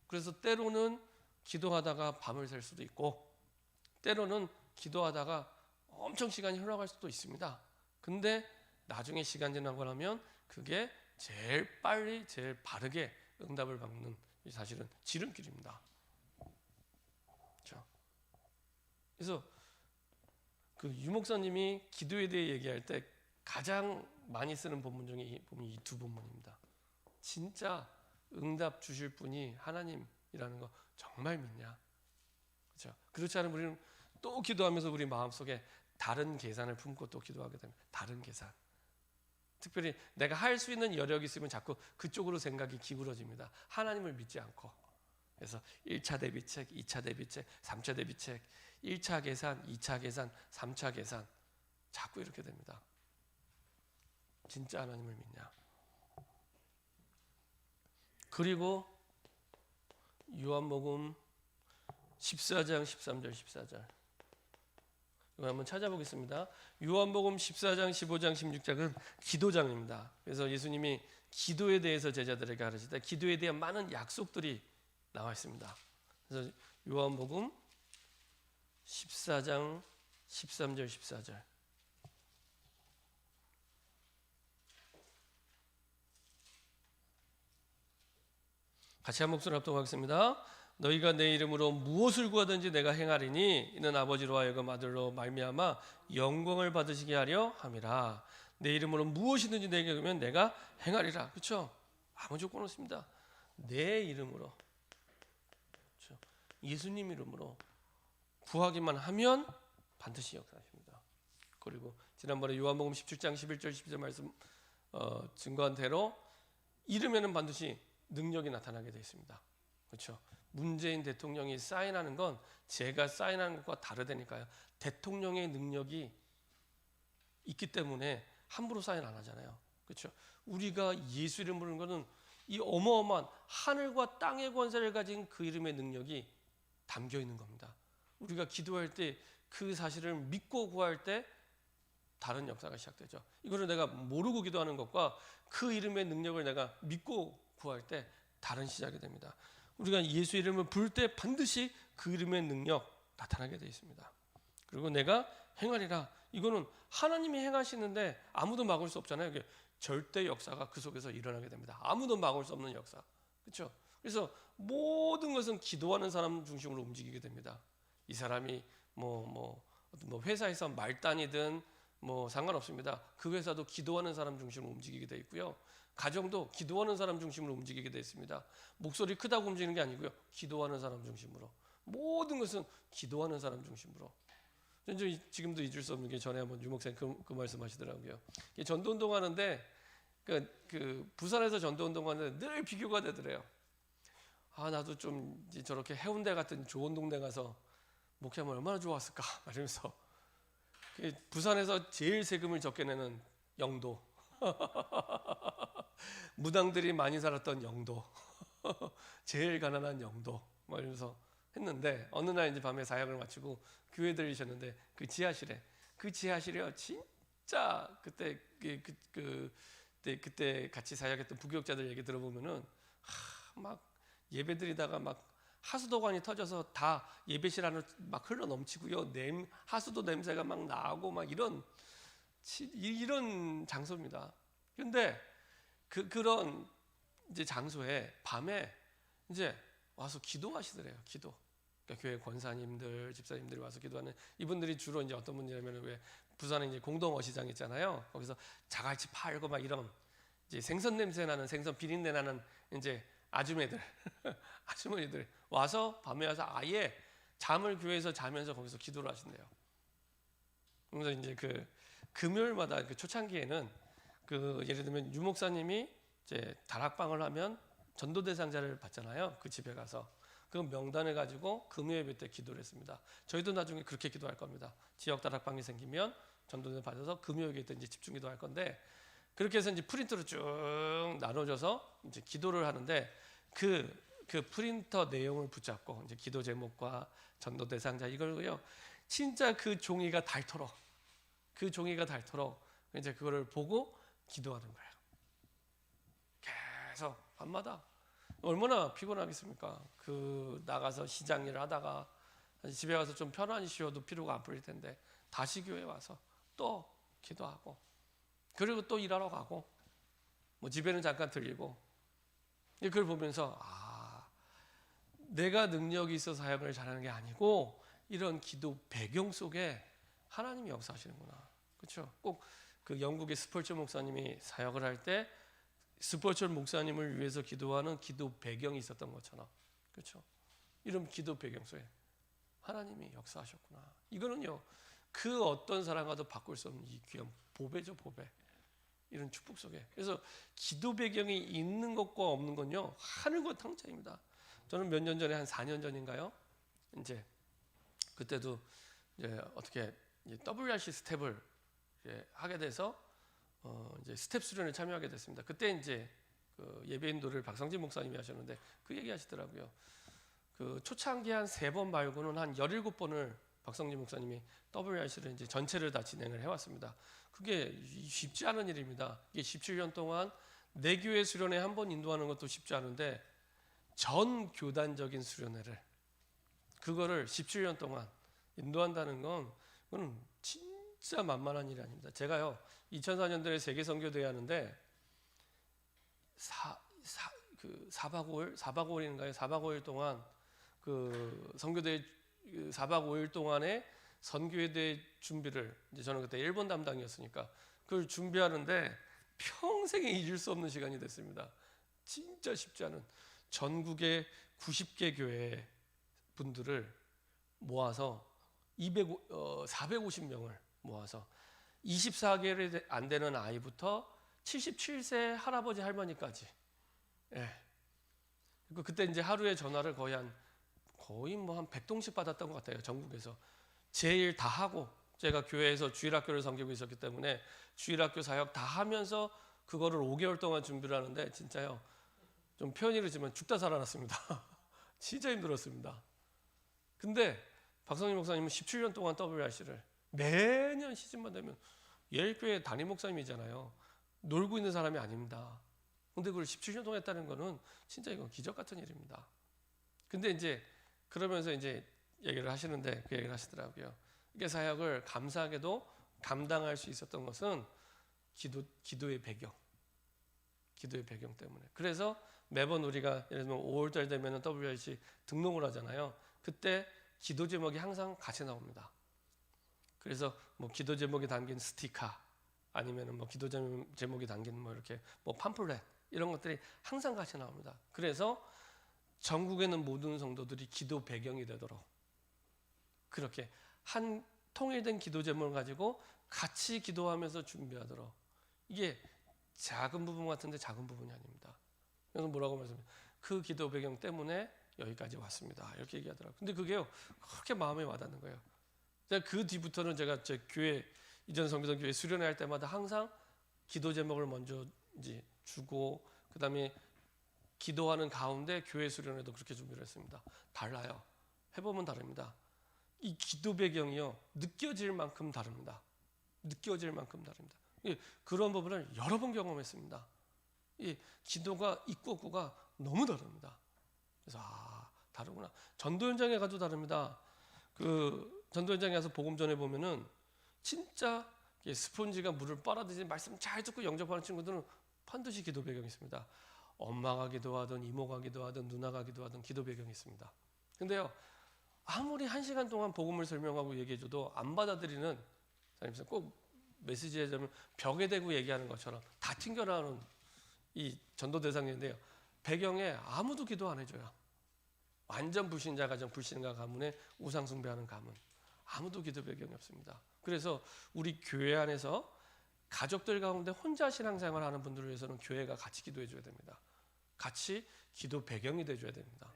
그래서 때로는 기도하다가 밤을 샐 수도 있고, 때로는 기도하다가 엄청 시간이 흘러갈 수도 있습니다. 근데 나중에 시간 지나고 나면 그게 제일 빨리 제일 바르게 응답을 받는 사실은 지름길입니다. 그렇죠? 그래서 그 유목사님이 기도에 대해 얘기할 때 가장 많이 쓰는 본문 중에 이 두 본문입니다. 진짜 응답 주실 분이 하나님이라는 거 정말 믿냐? 그렇죠? 그렇지 않으면 우리는 또 기도하면서 우리 마음속에 다른 계산을 품고 또 기도하게 되면 다른 계산. 특별히 내가 할 수 있는 여력이 있으면 자꾸 그쪽으로 생각이 기울어집니다. 하나님을 믿지 않고. 그래서 1차 대비책, 2차 대비책, 3차 대비책, 1차 계산, 2차 계산, 3차 계산. 자꾸 이렇게 됩니다. 진짜 하나님을 믿냐? 그리고 요한복음 14장 13절 14절 이거 한번 찾아보겠습니다. 요한복음 14장 15장 16장은 기도장입니다. 그래서 예수님이 기도에 대해서 제자들에게 가르칠 때 기도에 대한 많은 약속들이 나와 있습니다. 그래서 요한복음 14장 13절 14절 같이 한 목소리 합독하겠습니다. 너희가 내 이름으로 무엇을 구하든지 내가 행하리니 이는 아버지로 하여금 아들로 말미암아 영광을 받으시게 하려 함이라. 내 이름으로 무엇이든지 내게 구하면 내가 행하리라. 그렇죠? 아무 조건 없습니다. 내 이름으로, 그렇죠? 예수님 이름으로 구하기만 하면 반드시 역사하십니다. 그리고 지난번에 요한복음 17장 11절 12절 말씀 증거한 대로 이름에는 반드시 능력이 나타나게 되어 있습니다. 그렇죠? 문재인 대통령이 사인하는 건 제가 사인하는 것과 다르다니까요. 대통령의 능력이 있기 때문에 함부로 사인 안 하잖아요. 그렇죠? 우리가 예수 이름 부르는 것은 이 어마어마한 하늘과 땅의 권세를 가진 그 이름의 능력이 담겨 있는 겁니다. 우리가 기도할 때 그 사실을 믿고 구할 때 다른 역사가 시작되죠. 이거를 내가 모르고 기도하는 것과 그 이름의 능력을 내가 믿고 구할 때 다른 시작이 됩니다. 우리가 예수 이름을 부를 때 반드시 그 이름의 능력 나타나게 되어 있습니다. 그리고 내가 행하리라. 이거는 하나님이 행하시는데 아무도 막을 수 없잖아요. 절대 역사가 그 속에서 일어나게 됩니다. 아무도 막을 수 없는 역사. 그렇죠? 그래서 모든 것은 기도하는 사람 중심으로 움직이게 됩니다. 이 사람이 뭐 회사에서 말단이든 뭐 상관없습니다. 그 회사도 기도하는 사람 중심으로 움직이게 되어 있고요. 가정도 기도하는 사람 중심으로 움직이게 되어 있습니다. 목소리 크다고 움직이는 게 아니고요. 기도하는 사람 중심으로. 모든 것은 기도하는 사람 중심으로. 지금도 잊을 수 없는 게 전에 한번 유목사님 그 말씀하시더라고요. 전도운동 하는데 그 부산에서 전도운동 하는데 늘 비교가 되더래요. 아 나도 좀 저렇게 해운대 같은 좋은 동네 가서 목회하면 얼마나 좋았을까 이러면서 부산에서 제일 세금을 적게 내는 영도 무당들이 많이 살았던 영도 제일 가난한 영도 이러면서 했는데 어느 날 이제 밤에 사역을 마치고 교회 들리셨는데 그 지하실에요 진짜 그때 같이 사역했던 부교육자들 얘기 들어보면은 막 예배드리다가 막 하수도관이 터져서 다 예배실 안으로 막 흘러 넘치고요. 하수도 냄새가 막 나고 막 이런 장소입니다. 그런데 그런 이제 장소에 밤에 이제 와서 기도하시더래요. 기도. 그러니까 교회 권사님들, 집사님들이 와서 기도하는 이분들이 주로 이제 어떤 분이냐면 왜 부산에 이제 공동 어시장 있잖아요. 거기서 자갈치 팔고 막 이런 이제 생선 냄새 나는 생선 비린내 나는 이제 아주머니들 와서 밤에 와서 아예 잠을 교회에서 자면서 거기서 기도를 하신대요. 그래서 이제 그 금요일마다 그 초창기에는 그 예를 들면 유목사님이 이제 다락방을 하면 전도 대상자를 받잖아요. 그 집에 가서 그 명단을 가지고 금요일 때 기도를 했습니다. 저희도 나중에 그렇게 기도할 겁니다. 지역 다락방이 생기면 전도대 받아서 금요일에 이제 집중 기도할 건데 그렇게 해서 이제 프린트로 쭉 나눠줘서 이제 기도를 하는데 그 프린터 내용을 붙잡고 이제 기도 제목과 전도 대상자 이걸요 진짜 그 종이가 닳도록 이제 그거를 보고 기도하는 거예요. 계속 밤마다 얼마나 피곤하겠습니까? 그 나가서 시장 일을 하다가 집에 가서 좀 편안히 쉬어도 피로가 안 풀릴 텐데 다시 교회 와서 또 기도하고 그리고 또 일하러 가고 뭐 집에는 잠깐 들리고 그걸 보면서 내가 능력이 있어 사역을 잘하는 게 아니고 이런 기도 배경 속에 하나님이 역사하시는구나. 그렇죠? 꼭 그 영국의 스펄전 목사님이 사역을 할 때 스펄전 목사님을 위해서 기도하는 기도 배경이 있었던 것처럼, 그렇죠? 이런 기도 배경 속에 하나님이 역사하셨구나. 이거는요, 그 어떤 사람과도 바꿀 수 없는 이 귀한 보배죠, 보배. 이런 축복 속에. 그래서 기도 배경이 있는 것과 없는 건요, 하늘과 땅 차이입니다. 저는 몇 년 전에 한 4년 전인가요? 이제 그때도 이제 어떻게 WRC 스텝을 이제 하게 돼서 이제 스텝 수련에 참여하게 됐습니다. 그때 이제 그 예배 인도를 박성진 목사님이 하셨는데 그 얘기 하시더라고요. 그 초창기 한 3번 말고는 한 17번을 박성진 목사님이 WRC를 이제 전체를 다 진행을 해왔습니다. 그게 쉽지 않은 일입니다. 이게 17년 동안 내 교회 수련회 한 번 인도하는 것도 쉽지 않은데 전 교단적인 수련회를 그거를 17년 동안 인도한다는 건 그건 진짜 만만한 일이 아닙니다. 제가요 2004년도에 세계 선교대회 하는데 4박 5일인가요? 4박 5일 동안 그 선교대 4박 5일 동안에 선교에 대해 준비를 이제 저는 그때 일본 담당이었으니까 그걸 준비하는데 평생에 잊을 수 없는 시간이 됐습니다. 진짜 쉽지 않은 전국의 90개 교회 분들을 모아서 450명을 모아서 24개월이 안 되는 아이부터 77세 할아버지 할머니까지. 예. 그때 이제 하루에 전화를 거의 한 100통씩 받았던 것 같아요. 전국에서. 제일 다 하고 제가 교회에서 주일학교를 섬기고 있었기 때문에 주일학교 사역 다 하면서 그거를 5개월 동안 준비를 하는데 진짜요. 좀 표현이 그렇지만 죽다 살아났습니다. 진짜 힘들었습니다. 근데 박성진 목사님은 17년 동안 WRC를 매년 시즌만 되면 예일교회 담임 목사님이잖아요. 놀고 있는 사람이 아닙니다. 근데 그걸 17년 동안 했다는 거는 진짜 이건 기적 같은 일입니다. 근데 이제 그러면서 이제 얘기를 하시는데 그 얘기를 하시더라고요. 이게 사역을 감사하게도 감당할 수 있었던 것은 기도의 배경 때문에. 그래서 매번 우리가 예를 들면 5월달 되면 WRC 등록을 하잖아요. 그때 기도 제목이 항상 같이 나옵니다. 그래서 뭐 기도 제목이 담긴 스티커 아니면은 뭐 기도 제목이 담긴 뭐 이렇게 뭐 팜플렛 이런 것들이 항상 같이 나옵니다. 그래서 전국에 있는 모든 성도들이 기도 배경이 되도록 그렇게 한 통일된 기도 제목을 가지고 같이 기도하면서 준비하도록. 이게 작은 부분 같은데 작은 부분이 아닙니다. 그래서 뭐라고 말씀해요? 그 기도 배경 때문에 여기까지 왔습니다. 이렇게 얘기하더라고요. 근데 그게요 그렇게 마음에 와닿는 거예요. 그 뒤부터는 제가 제 교회 이전 성교동 교회 수련회 할 때마다 항상 기도 제목을 먼저 이제 주고 그다음에 기도하는 가운데 교회 수련회도 그렇게 준비를 했습니다. 달라요. 해보면 다릅니다. 이 기도 배경이요 느껴질 만큼 다릅니다. 그런 부분을 여러 번 경험했습니다. 이 기도가 있고 없고가 너무 다릅니다. 그래서 다르구나. 전도 현장에 가도 다릅니다. 그 전도 현장에 가서 복음 전해 보면은 진짜 스폰지가 물을 빨아들이지 말씀 잘 듣고 영접하는 친구들은 반드시 기도 배경이 있습니다. 엄마가 기도하든 이모가 기도하든 누나가 기도하든 기도 배경이 있습니다. 근데요 아무리 1시간 동안 복음을 설명하고 얘기해줘도 안 받아들이는 사람이 꼭 메시지에 되면 벽에 대고 얘기하는 것처럼 다 튕겨나오는 이 전도 대상인데요. 배경에 아무도 기도 안 해줘요. 완전 불신자 가정 불신자 가문에 우상 숭배하는 가문 아무도 기도 배경이 없습니다. 그래서 우리 교회 안에서 가족들 가운데 혼자 신앙생활 하는 분들을 위해서는 교회가 같이 기도해 줘야 됩니다. 같이 기도 배경이 돼 줘야 됩니다.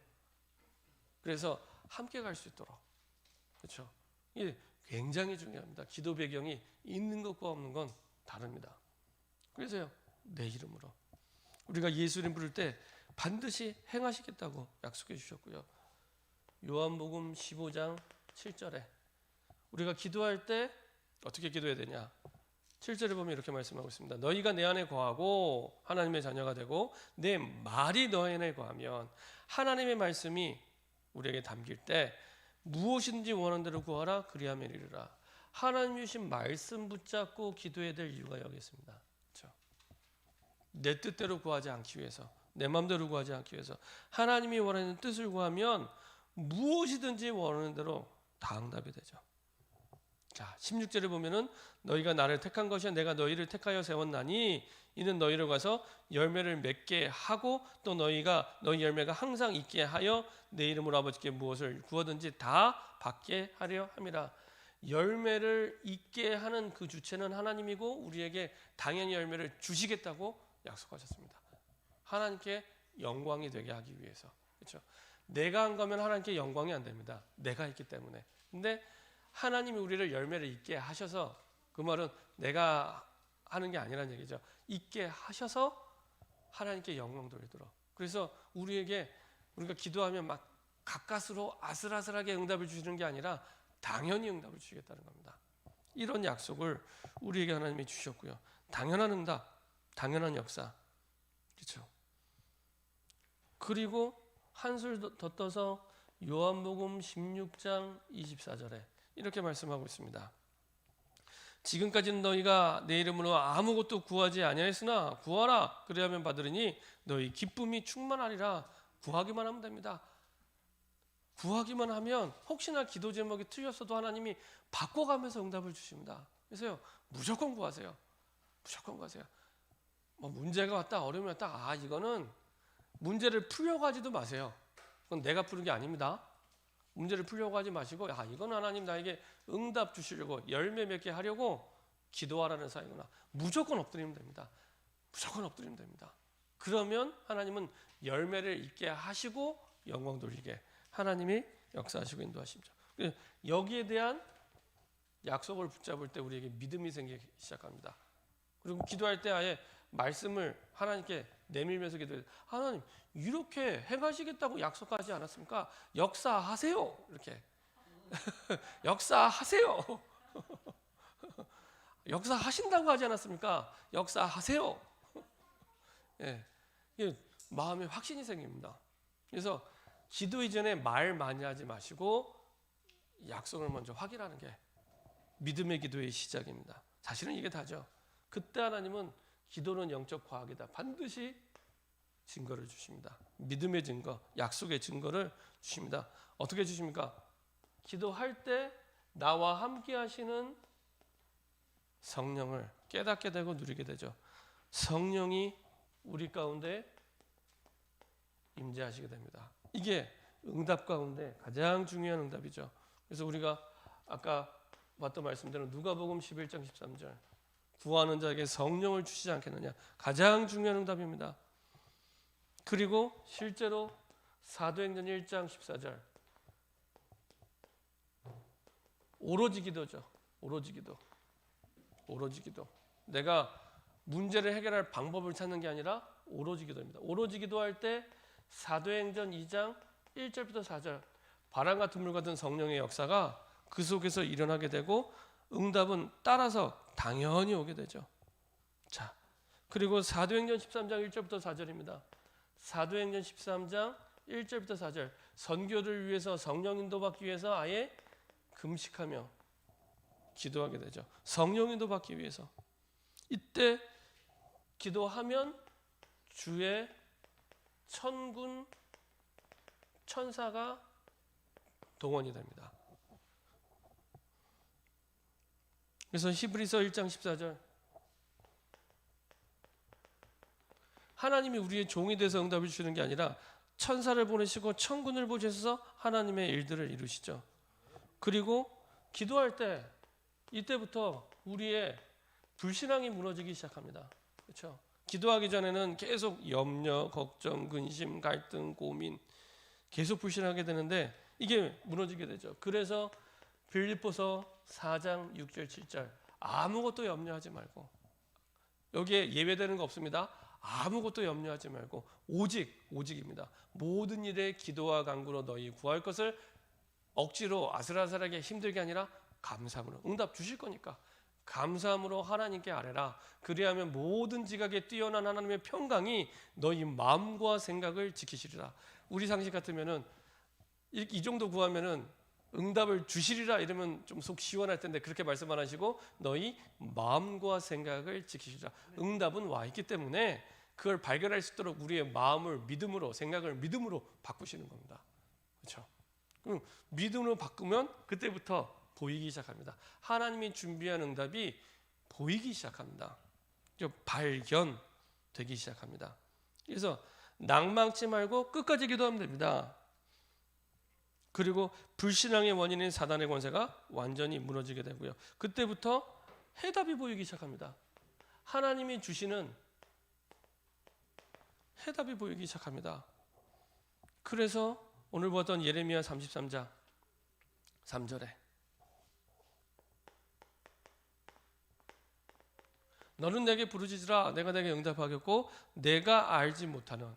그래서 함께 갈 수 있도록. 그렇죠? 이게 굉장히 중요합니다. 기도 배경이 있는 것과 없는 건 다릅니다. 그래서요. 내 이름으로 우리가 예수님 부를 때 반드시 행하시겠다고 약속해 주셨고요. 요한복음 15장 7절에 우리가 기도할 때 어떻게 기도해야 되냐? 7절에 보면 이렇게 말씀하고 있습니다. 너희가 내 안에 거하고 하나님의 자녀가 되고 내 말이 너희 안에 거하면 하나님의 말씀이 우리에게 담길 때 무엇이든지 원하는 대로 구하라 그리하면 이르라. 하나님이 주신 말씀 붙잡고 기도해야 될 이유가 여기 있습니다. 그렇죠? 내 뜻대로 구하지 않기 위해서, 내 마음대로 구하지 않기 위해서 하나님이 원하는 뜻을 구하면 무엇이든지 원하는 대로 다 응답이 되죠. 자, 16절에 보면은 너희가 나를 택한 것이야 내가 너희를 택하여 세웠나니 이는 너희를 가서 열매를 맺게 하고 또 너희가 너희 열매가 항상 있게 하여 내 이름으로 아버지께 무엇을 구하든지 다 받게 하려 함이라. 열매를 있게 하는 그 주체는 하나님이고 우리에게 당연히 열매를 주시겠다고 약속하셨습니다. 하나님께 영광이 되게 하기 위해서. 그렇죠? 내가 한 거면 하나님께 영광이 안 됩니다. 내가 있기 때문에. 근데 하나님이 우리를 열매를 있게 하셔서, 그 말은 내가 하는 게 아니라는 얘기죠. 있게 하셔서 하나님께 영광 돌리도록. 그래서 우리가 기도하면 막 가까스로 아슬아슬하게 응답을 주시는 게 아니라 당연히 응답을 주시겠다는 겁니다. 이런 약속을 우리에게 하나님이 주셨고요. 당연한 응답, 당연한 역사. 그렇죠? 그리고 한술 더 떠서 요한복음 16장 24절에 이렇게 말씀하고 있습니다. 지금까지는 너희가 내 이름으로 아무것도 구하지 아니하였으나 구하라 그리하면 받으리니 너희 기쁨이 충만하리라. 구하기만 하면 됩니다. 구하기만 하면 혹시나 기도 제목이 틀렸어도 하나님이 바꿔가면서 응답을 주십니다. 그래서요, 무조건 구하세요. 무조건 구하세요. 뭐 문제가 왔다, 어려움이 왔다, 이거는 문제를 풀려고 하지도 마세요. 그건 내가 푸는 게 아닙니다. 문제를 풀려고 하지 마시고, 이건 하나님 나에게 응답 주시려고 열매 맺게 하려고 기도하라는 사이구나. 무조건 엎드리면 됩니다. 무조건 엎드리면 됩니다. 그러면 하나님은 열매를 있게 하시고 영광 돌리게 하나님이 역사하시고 인도하십니다. 여기에 대한 약속을 붙잡을 때 우리에게 믿음이 생기기 시작합니다. 그리고 기도할 때 아예 말씀을 하나님께 내밀면서 기도해요. 하나님 이렇게 행하시겠다고 약속하지 않았습니까? 역사하세요. 이렇게 역사하세요. 역사하신다고 하지 않았습니까? 역사하세요. 예, 마음에 확신이 생깁니다. 그래서 기도 이전에 말 많이 하지 마시고 약속을 먼저 확인하는 게 믿음의 기도의 시작입니다. 사실은 이게 다죠. 그때 하나님은 기도는 영적 과학이다. 반드시 증거를 주십니다. 믿음의 증거, 약속의 증거를 주십니다. 어떻게 주십니까? 기도할 때 나와 함께 하시는 성령을 깨닫게 되고 누리게 되죠. 성령이 우리 가운데 임재하시게 됩니다. 이게 응답 가운데 가장 중요한 응답이죠. 그래서 우리가 아까 봤던 말씀대로 누가복음 11장 13절 구하는 자에게 성령을 주시지 않겠느냐. 가장 중요한 응답입니다. 그리고 실제로 사도행전 1장 14절 오로지 기도죠. 오로지 기도. 오로지 기도. 내가 문제를 해결할 방법을 찾는 게 아니라 오로지 기도입니다. 오로지 기도할 때 사도행전 2장 1절부터 4절 바람과 드물 같은 성령의 역사가 그 속에서 일어나게 되고 응답은 따라서 당연히 오게 되죠. 자, 그리고 사도행전 13장 1절부터 4절입니다. 사도행전 13장 1절부터 4절 선교를 위해서 성령 인도받기 위해서 아예 금식하며 기도하게 되죠. 성령 인도받기 위해서. 이때 기도하면 주의 천군 천사가 동원이 됩니다. 그래서 히브리서 1장 14절 하나님이 우리의 종이 돼서 응답을 주시는 게 아니라 천사를 보내시고 천군을 보내셔서 하나님의 일들을 이루시죠. 그리고 기도할 때 이때부터 우리의 불신앙이 무너지기 시작합니다. 그렇죠? 기도하기 전에는 계속 염려, 걱정, 근심, 갈등, 고민 계속 불신하게 되는데 이게 무너지게 되죠. 그래서 빌립보서 4장 6절 7절 아무것도 염려하지 말고 여기에 예외되는 거 없습니다. 아무것도 염려하지 말고 오직입니다. 모든 일에 기도와 간구로 너희 구할 것을 억지로 아슬아슬하게 힘들게 아니라 감사함으로 응답 주실 거니까 감사함으로 하나님께 아뢰라. 그리하면 모든 지각에 뛰어난 하나님의 평강이 너희 마음과 생각을 지키시리라. 우리 상식 같으면은 이 정도 구하면은 응답을 주시리라 이러면 좀 속 시원할 텐데 그렇게 말씀 안 하시고 너희 마음과 생각을 지키시라. 응답은 와 있기 때문에 그걸 발견할 수 있도록 우리의 마음을 믿음으로, 생각을 믿음으로 바꾸시는 겁니다. 그렇죠? 그럼 믿음으로 바꾸면 그때부터 보이기 시작합니다. 하나님이 준비한 응답이 보이기 시작합니다. 발견되기 시작합니다. 그래서 낭망치 말고 끝까지 기도하면 됩니다. 그리고 불신앙의 원인인 사단의 권세가 완전히 무너지게 되고요. 그때부터 해답이 보이기 시작합니다. 하나님이 주시는 해답이 보이기 시작합니다. 그래서 오늘 보았던 예레미야 33장 3절에 너는 내게 부르짖으라 내가 내게 응답하겠고 내가 알지 못하는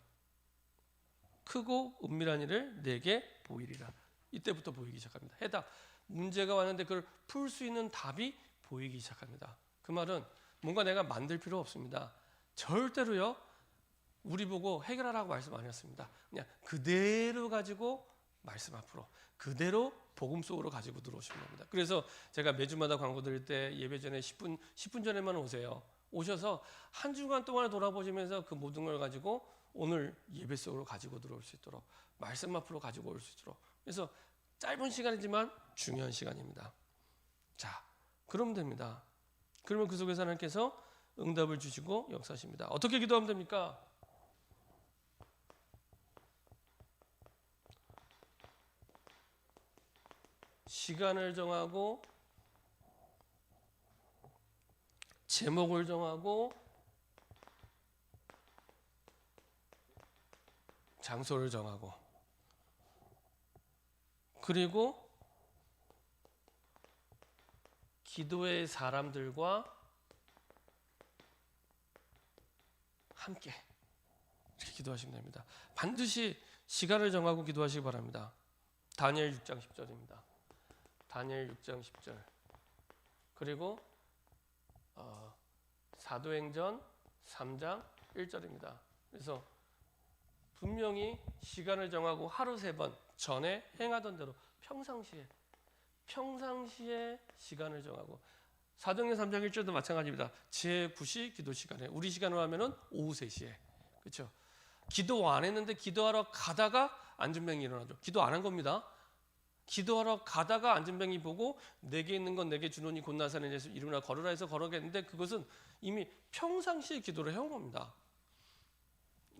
크고 은밀한 일을 내게 보이리라. 이때부터 보이기 시작합니다. 해답. 문제가 왔는데 그걸 풀 수 있는 답이 보이기 시작합니다. 그 말은 뭔가 내가 만들 필요 없습니다. 절대로요. 우리 보고 해결하라고 말씀 안 했습니다. 그냥 그대로 가지고 말씀 앞으로 그대로 복음 속으로 가지고 들어오시는 겁니다. 그래서 제가 매주마다 광고 드릴 때 예배 전에 10분 전에만 오세요. 오셔서 한 주간 동안 돌아보시면서 그 모든 걸 가지고 오늘 예배 속으로 가지고 들어올 수 있도록 말씀 앞으로 가지고 올 수 있도록. 그래서 짧은 시간이지만 중요한 시간입니다. 자, 그러면 됩니다. 그러면 그 속에서 하나님께서 응답을 주시고 역사하십니다. 어떻게 기도하면 됩니까? 시간을 정하고 제목을 정하고 장소를 정하고 그리고 기도의 사람들과 함께 이렇게 기도하시면 됩니다. 반드시 시간을 정하고 기도하시기 바랍니다. 다니엘 6장 10절입니다. 다니엘 6장 10절 그리고 사도행전 3장 1절입니다. 그래서 분명히 시간을 정하고 하루 3번 전에 행하던 대로 평상시에 시간을 정하고 사도행전 3장 1절도 마찬가지입니다. 제9시 기도 시간에 우리 시간으로 하면은 오후 3시에 그렇죠? 기도 안 했는데 기도하러 가다가 안진뱅이 일어나죠. 기도 안 한 겁니다. 기도하러 가다가 안진뱅이 보고 내게 있는 건 내게 주노니 곧 나사렛 예수 이름으로 걸으라 해서 걸어겠는데 그것은 이미 평상시에 기도를 해온 겁니다.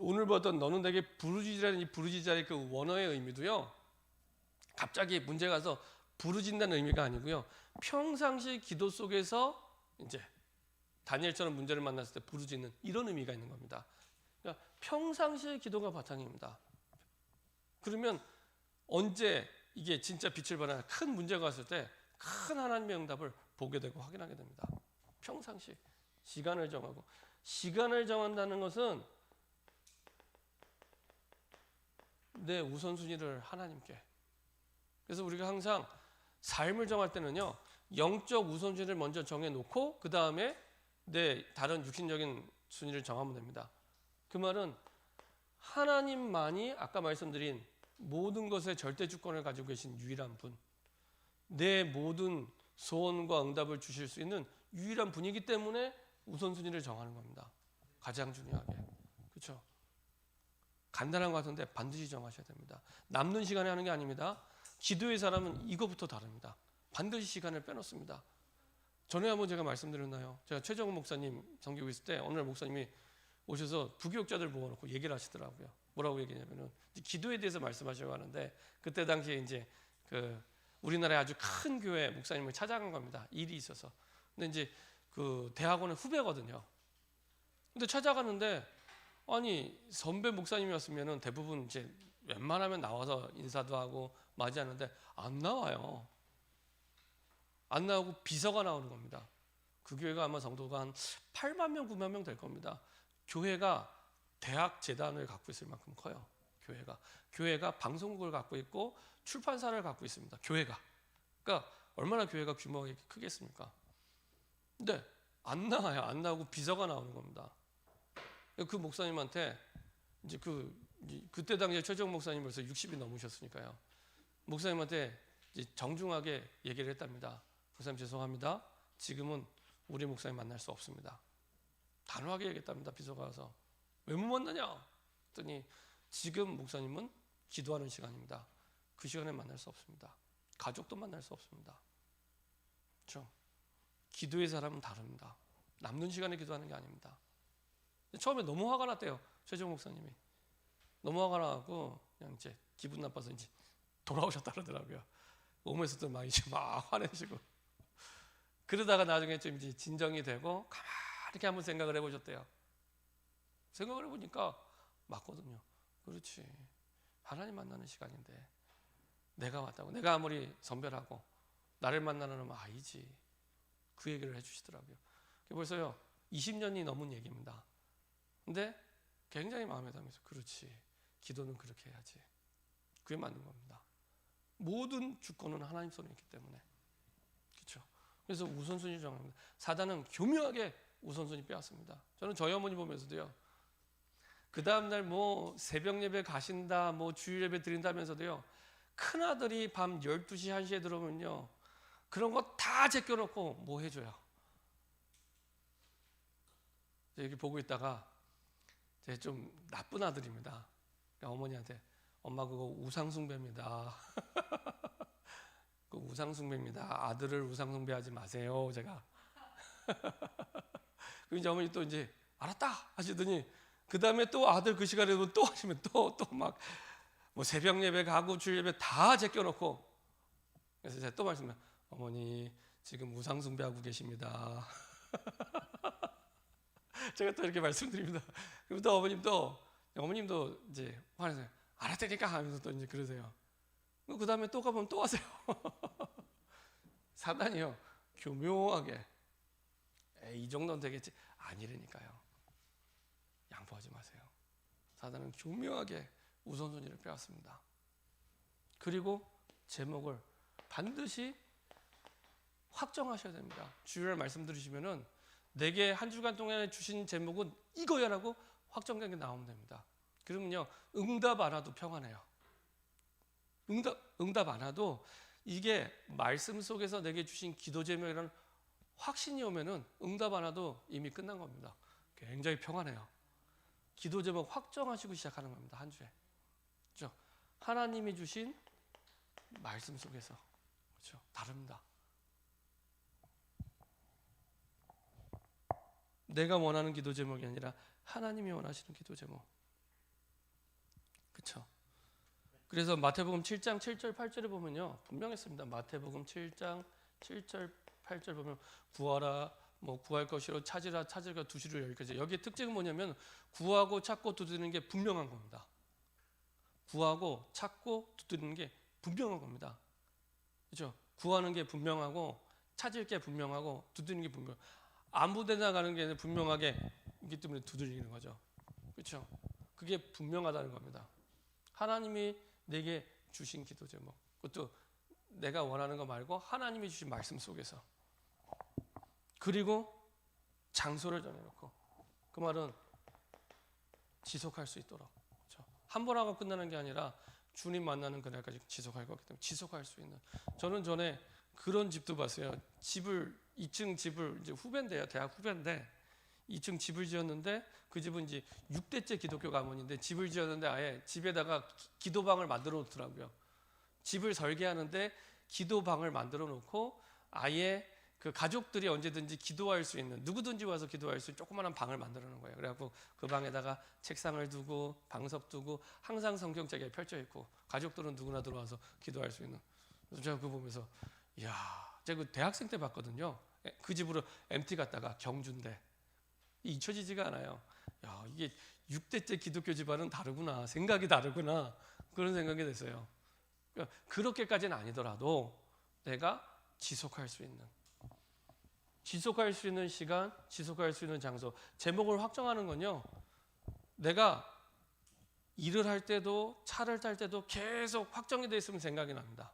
오늘 보던 너는 내게 부르짖으라는 이 부르짖으라의 그 원어의 의미도요. 갑자기 문제가 와서 부르짖는다는 의미가 아니고요. 평상시 기도 속에서 이제 다니엘처럼 문제를 만났을 때 부르짖는 이런 의미가 있는 겁니다. 그러니까 평상시의 기도가 바탕입니다. 그러면 언제 이게 진짜 빛을 발하는 큰 문제가 왔을 때 큰 하나님의 응답을 보게 되고 확인하게 됩니다. 평상시 시간을 정하고 시간을 정한다는 것은 내 우선순위를 하나님께. 그래서 우리가 항상 삶을 정할 때는요. 영적 우선순위를 먼저 정해놓고 그 다음에 내 다른 육신적인 순위를 정하면 됩니다. 그 말은 하나님만이 아까 말씀드린 모든 것의 절대 주권을 가지고 계신 유일한 분, 내 모든 소원과 응답을 주실 수 있는 유일한 분이기 때문에 우선순위를 정하는 겁니다. 가장 중요하게. 그렇죠? 간단한 것 같은데 반드시 정하셔야 됩니다. 남는 시간에 하는 게 아닙니다. 기도의 사람은 이거부터 다릅니다. 반드시 시간을 빼놓습니다. 전에 한번 제가 말씀드렸나요? 제가 최정훈 목사님 섬기고 있을 때 어느 날 목사님이 오셔서 부교육자들 모아놓고 얘기를 하시더라고요. 뭐라고 얘기냐면은 기도에 대해서 말씀하시려고 하는데 그때 당시에 이제 그 우리나라의 아주 큰 교회 목사님을 찾아간 겁니다. 일이 있어서. 근데 이제 그 대학원의 후배거든요. 근데 찾아가는데 아니 선배 목사님이었으면은 대부분 이제 웬만하면 나와서 인사도 하고 맞이하는데 안 나와요. 안 나오고 비서가 나오는 겁니다. 그 교회가 아마 성도가 한 8만 명, 9만 명 될 겁니다. 교회가 대학 재단을 갖고 있을 만큼 커요. 교회가 방송국을 갖고 있고 출판사를 갖고 있습니다. 교회가. 그러니까 얼마나 교회가 규모가 이렇게 크겠습니까? 근데 안 나와요. 안 나오고 비서가 나오는 겁니다. 그 목사님한테 이제 그때 당시에 최정 목사님 벌써 60이 넘으셨으니까요. 목사님한테 이제 정중하게 얘기를 했답니다. 목사님 죄송합니다. 지금은 우리 목사님 만날 수 없습니다. 단호하게 얘기했답니다. 비서가 와서. 왜 못 만나냐? 했더니 지금 목사님은 기도하는 시간입니다. 그 시간에 만날 수 없습니다. 가족도 만날 수 없습니다. 그렇죠? 기도의 사람은 다릅니다. 남는 시간에 기도하는 게 아닙니다. 처음에 너무 화가 났대요. 최종 목사님이. 너무 화가 나고 그냥 이제 기분 나빠서 이제 돌아오셨다 그러더라고요. 몸에서도 막 이제 막 화내시고. 그러다가 나중에 좀 이제 진정이 되고 가만히 이렇게 한번 생각을 해보셨대요. 생각을 해보니까 맞거든요. 그렇지. 하나님 만나는 시간인데 내가 왔다고. 내가 아무리 선별하고 나를 만나는 놈은 아니지. 그 얘기를 해주시더라고요. 벌써요 20년이 넘은 얘기입니다. 근데 굉장히 마음에 담아서 그렇지. 기도는 그렇게 해야지. 그게 맞는 겁니다. 모든 주권은 하나님 손에 있기 때문에. 그렇죠. 그래서 우선순위 정합니다. 사단은 교묘하게 우선순위 빼앗습니다. 저는 저희 어머니 보면서도요. 그 다음날 뭐 새벽 예배 가신다, 뭐 주일 예배 드린다면서도요. 큰아들이 밤 12시, 1시에 들어오면요. 그런 거 다 제껴놓고 뭐 해줘요. 여기 보고 있다가 제가 좀 나쁜 아들입니다. 그러니까 어머니한테 엄마 그거 우상숭배입니다. 그 우상숭배입니다. 아들을 우상숭배하지 마세요. 제가. 그럼 이제 어머니 또 이제 알았다 하시더니 그 다음에 또 아들 그 시간에 또 하시면 또 막 뭐 새벽 예배 가고 주일 예배 다 제껴놓고 그래서 제가 또 말씀해요. 어머니 지금 우상숭배하고 계십니다. 제가 또 이렇게 말씀드립니다. 그럼 또 어머님도 이제 화내세요. 알았다니까 하면서 또 이제 그러세요. 그 다음에 또 가보면 또 하세요. 사단이요 교묘하게 이 정도는 되겠지 아니라니까요. 양보하지 마세요. 사단은 교묘하게 우선순위를 빼앗습니다. 그리고 제목을 반드시 확정하셔야 됩니다. 주일날 말씀 들으시면은 내게 한 주간 동안에 주신 제목은 이거야라고 확정된 게 나오면 됩니다. 그러면요 응답 안 와도 평안해요. 응답 안 와도 이게 말씀 속에서 내게 주신 기도 제목이라는 확신이 오면은 응답 안 와도 이미 끝난 겁니다. 굉장히 평안해요. 기도 제목 확정하시고 시작하는 겁니다. 한 주에. 그렇죠? 하나님이 주신 말씀 속에서. 그렇죠? 다릅니다. 내가 원하는 기도 제목이 아니라 하나님이 원하시는 기도 제목. 그렇죠? 그래서 마태복음 7장 7절 8절에 보면요. 분명했습니다. 마태복음 7장 7절 8절 보면 구하라 뭐 구할 것이로 찾으라 찾을까 두시로 여기까지. 여기의 특징은 뭐냐면 구하고 찾고 두드리는 게 분명한 겁니다. 구하고 찾고 두드리는 게 분명한 겁니다. 그렇죠? 구하는 게 분명하고 찾을 게 분명하고 두드리는 게 분명. 아무데나 가는 게 분명하게 있기 때문에 두드리는 거죠. 그렇죠? 그게 분명하다는 겁니다. 하나님이 내게 주신 기도 제목. 그것도 내가 원하는 거 말고 하나님이 주신 말씀 속에서. 그리고 장소를 정해놓고 그 말은 지속할 수 있도록. 그렇죠? 한 번 하고 끝나는 게 아니라 주님 만나는 그날까지 지속할 거기 때문에 지속할 수 있는. 저는 전에 그런 집도 봤어요. 2층 집을 이제 후배인데요. 대학 후배인데 2층 집을 지었는데 그 집은 이제 6대째 기독교 가문인데 집을 지었는데 아예 집에다가 기도방을 만들어 놓더라고요. 집을 설계하는데 기도방을 만들어 놓고 아예 그 가족들이 언제든지 기도할 수 있는 누구든지 와서 기도할 수 있는 조그마한 방을 만들어 놓은 거예요. 그래갖고 그 방에다가 책상을 두고 방석 두고 항상 성경책에 펼쳐 있고 가족들은 누구나 들어와서 기도할 수 있는. 그래서 제가 그거 보면서 이야, 제가 그 대학생 때 봤거든요. 그 집으로 MT 갔다가 경주인데 잊혀지지가 않아요. 야, 이게 6대째 기독교 집안은 다르구나. 생각이 다르구나. 그런 생각이 됐어요. 그러니까 그렇게까지는 아니더라도 내가 지속할 수 있는 시간, 지속할 수 있는 장소. 제목을 확정하는 건요. 내가 일을 할 때도 차를 탈 때도 계속 확정이 돼 있으면 생각이 납니다.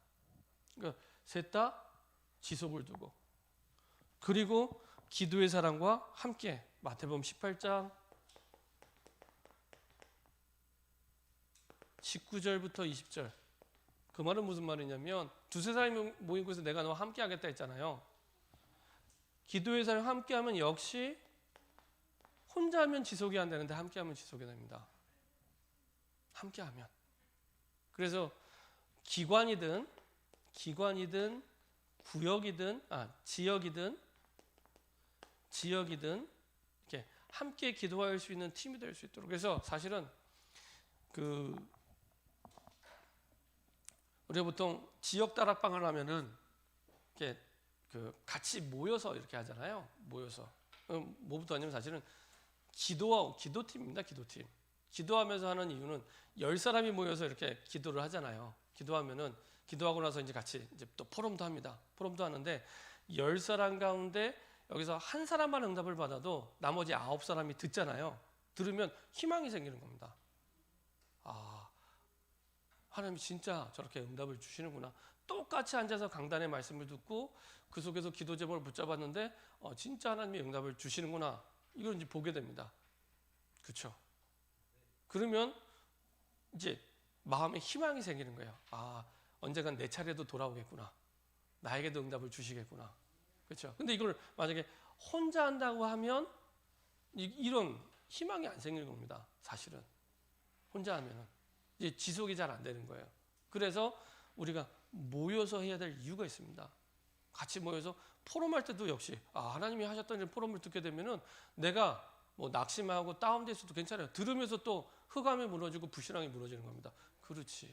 그러니까 셋 다 지속을 두고 그리고 기도의 사람과 함께 마태복음 18장 19절부터 20절 그 말은 무슨 말이냐면 두세 사람이 모인 곳에서 내가 너와 함께 하겠다 했잖아요. 기도의 사람이 함께 하면 역시 혼자 하면 지속이 안 되는데 함께 하면 지속이 됩니다. 함께 하면. 그래서 기관이든 구역이든 지역이든 이렇게 함께 기도할 수 있는 팀이 될 수 있도록. 그래서 사실은 우리가 보통 지역 다락방을 하면은 이렇게 같이 모여서 이렇게 하잖아요. 모여서 뭐부터 하냐면 사실은 기도팀입니다. 기도팀. 기도하면서 하는 이유는 10사람이 모여서 이렇게 기도를 하잖아요. 기도하고 나서 이제 같이 이제 또 포럼도 합니다. 포럼도 하는데 10사람 가운데 여기서 한 사람만 응답을 받아도 나머지 9사람이 듣잖아요. 들으면 희망이 생기는 겁니다. 하나님이 진짜 저렇게 응답을 주시는구나. 똑같이 앉아서 강단의 말씀을 듣고 그 속에서 기도 제목을 붙잡았는데 진짜 하나님이 응답을 주시는구나. 이걸 이제 보게 됩니다. 그렇죠? 그러면 이제 마음에 희망이 생기는 거예요. 언젠간 내 차례도 돌아오겠구나. 나에게도 응답을 주시겠구나. 그렇죠? 근데 이걸 만약에 혼자 한다고 하면 이런 희망이 안 생기는 겁니다. 사실은 혼자 하면은 이제 지속이 잘 안 되는 거예요. 그래서 우리가 모여서 해야 될 이유가 있습니다. 같이 모여서 포럼할 때도 역시 하나님이 하셨던 이 포럼을 듣게 되면은 내가 뭐 낙심하고 다운될 수도 괜찮아요. 들으면서 또 흑암이 무너지고 불신앙이 무너지는 겁니다. 그렇지.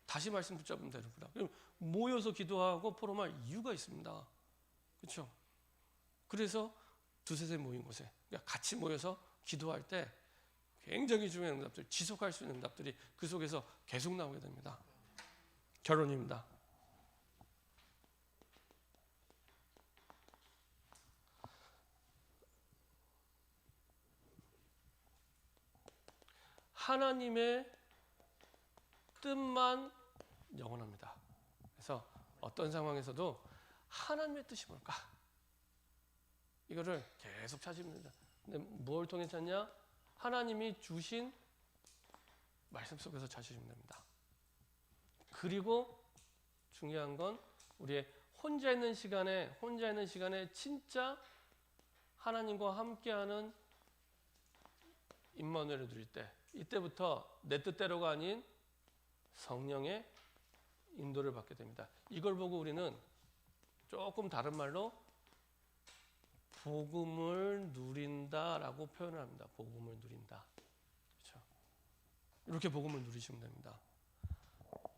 다시 말씀 붙잡으면 되는구나. 그럼 모여서 기도하고 포럼할 이유가 있습니다. 그렇죠? 그래서 두세 세 모인 곳에 그러니까 같이 모여서 기도할 때 굉장히 중요한 응답들, 지속할 수 있는 응답들이 그 속에서 계속 나오게 됩니다. 결론입니다. 하나님의 뜻만 영원합니다. 그래서 어떤 상황에서도 하나님의 뜻이 뭘까? 이거를 계속 찾으면 됩니다. 근데 뭘 통해 찾냐? 하나님이 주신 말씀 속에서 찾으시면 됩니다. 그리고 중요한 건 우리의 혼자 있는 시간에 진짜 하나님과 함께하는 임마누엘을 누릴 때, 이때부터 내 뜻대로가 아닌 성령의 인도를 받게 됩니다. 이걸 보고 우리는 조금 다른 말로 복음을 누린다라고 표현을 합니다. 복음을 누린다. 그렇죠? 이렇게 복음을 누리시면 됩니다.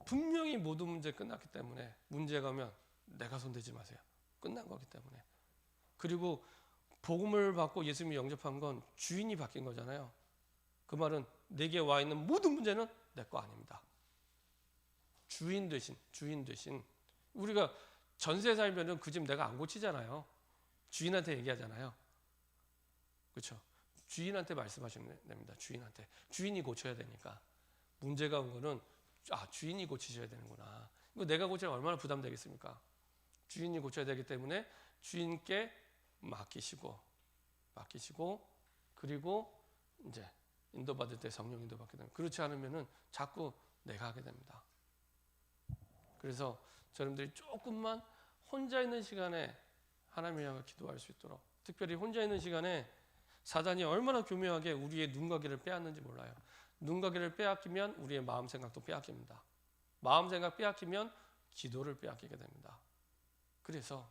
분명히 모든 문제 끝났기 때문에 문제가 오면 내가 손대지 마세요. 끝난 거기 때문에. 그리고 복음을 받고 예수님이 영접한 건 주인이 바뀐 거잖아요. 그 말은 내게 와 있는 모든 문제는 내 거 아닙니다. 주인 되신 우리가 전세 살면은 그 집 내가 안 고치잖아요. 주인한테 얘기하잖아요. 그렇죠? 주인한테 말씀하시면 됩니다. 주인이 고쳐야 되니까. 문제가 온 거는 주인이 고치셔야 되는구나. 이거 내가 고치면 얼마나 부담되겠습니까? 주인이 고쳐야 되기 때문에 주인께 맡기시고 그리고 이제 인도받을 때 성령 인도받게 됩니다. 그렇지 않으면은 자꾸 내가 하게 됩니다. 그래서 여러분들이 조금만 혼자 있는 시간에 하나님을 향해 기도할 수 있도록, 특별히 혼자 있는 시간에 사단이 얼마나 교묘하게 우리의 눈과 귀를 빼앗는지 몰라요. 눈과 귀를 빼앗기면 우리의 마음 생각도 빼앗깁니다. 마음 생각 빼앗기면 기도를 빼앗기게 됩니다. 그래서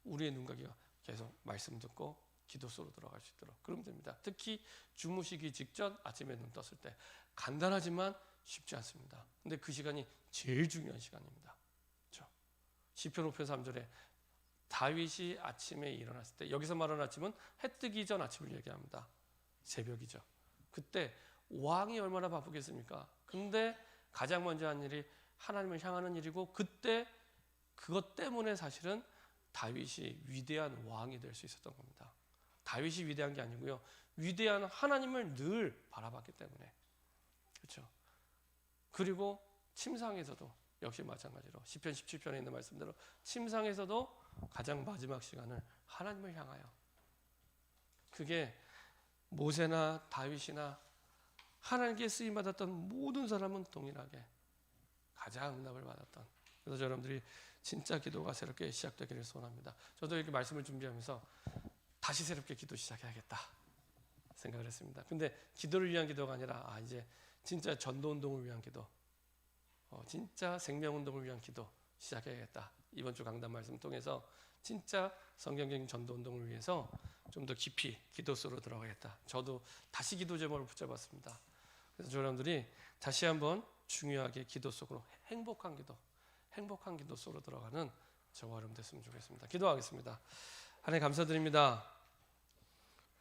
우리의 눈과 귀가 계속 말씀 듣고 기도 속으로 들어갈 수 있도록 그러면 됩니다. 특히 주무시기 직전 아침에 눈 떴을 때 간단하지만 쉽지 않습니다. 근데 그 시간이 제일 중요한 시간입니다. 그렇죠? 시편 5편 3절에 다윗이 아침에 일어났을 때, 여기서 말하는 아침은 해 뜨기 전 아침을 얘기합니다. 새벽이죠. 그때 왕이 얼마나 바쁘겠습니까? 근데 가장 먼저 한 일이 하나님을 향하는 일이고, 그때 그것 때문에 사실은 다윗이 위대한 왕이 될 수 있었던 겁니다. 다윗이 위대한 게 아니고요, 위대한 하나님을 늘 바라봤기 때문에. 그렇죠? 그리고 침상에서도 역시 마찬가지로 시편 17편에 있는 말씀대로 침상에서도 가장 마지막 시간을 하나님을 향하여, 그게 모세나 다윗이나 하나님께 쓰임 받았던 모든 사람은 동일하게 가장 응답을 받았던, 그래서 여러분들이 진짜 기도가 새롭게 시작되기를 소원합니다. 저도 이렇게 말씀을 준비하면서 다시 새롭게 기도 시작해야겠다 생각을 했습니다. 근데 기도를 위한 기도가 아니라 이제 진짜 전도운동을 위한 기도, 진짜 생명운동을 위한 기도 시작해야겠다. 이번 주 강단 말씀 통해서 진짜 성경적인 전도운동을 위해서 좀 더 깊이 기도 속으로 들어가겠다. 저도 다시 기도 제목을 붙잡았습니다. 그래서 여러분들이 다시 한번 중요하게 기도 속으로 행복한 기도 속으로 들어가는 저와 여러분 됐으면 좋겠습니다. 기도하겠습니다. 하나님 감사드립니다.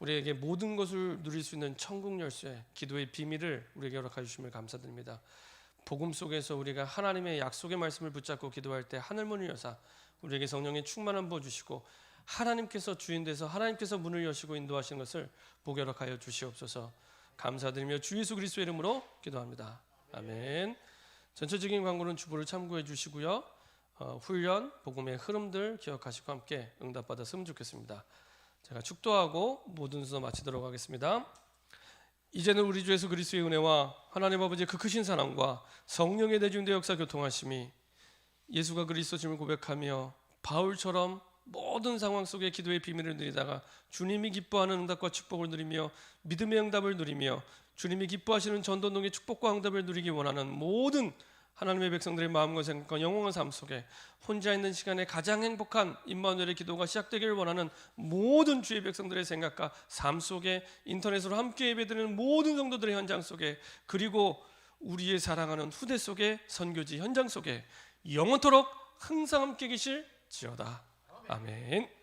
우리에게 모든 것을 누릴 수 있는 천국 열쇠, 기도의 비밀을 우리에게 허락해 주심을 감사드립니다. 복음 속에서 우리가 하나님의 약속의 말씀을 붙잡고 기도할 때 하늘문을 여사 우리에게 성령의 충만한 부어 주시고 하나님께서 주인 되서 하나님께서 문을 여시고 인도하시는 것을 보게 허락하여 주시옵소서. 감사드리며 주 예수 그리스도의 이름으로 기도합니다. 아멘. 전체적인 광고는 주보를 참고해 주시고요. 훈련, 복음의 흐름들 기억하시고 함께 응답받았으면 좋겠습니다. 제가 축도하고 모든 순서 마치도록 하겠습니다. 이제는 우리 주 예수 그리스도의 은혜와 하나님 아버지의 그 크신 사랑과 성령의 대중대 역사 교통하심이 예수가 그리스도심을 고백하며 바울처럼 모든 상황 속에 기도의 비밀을 누리다가 주님이 기뻐하는 응답과 축복을 누리며 믿음의 응답을 누리며 주님이 기뻐하시는 전도운동의 축복과 응답을 누리기 원하는 모든 하나님의 백성들의 마음과 생각과 영원한 삶 속에 혼자 있는 시간에 가장 행복한 임마누엘의 기도가 시작되기를 원하는 모든 주의 백성들의 생각과 삶 속에 인터넷으로 함께 예배드리는 모든 성도들의 현장 속에 그리고 우리의 사랑하는 후대 속에 선교지 현장 속에 영원토록 항상 함께 계실지어다. 아멘.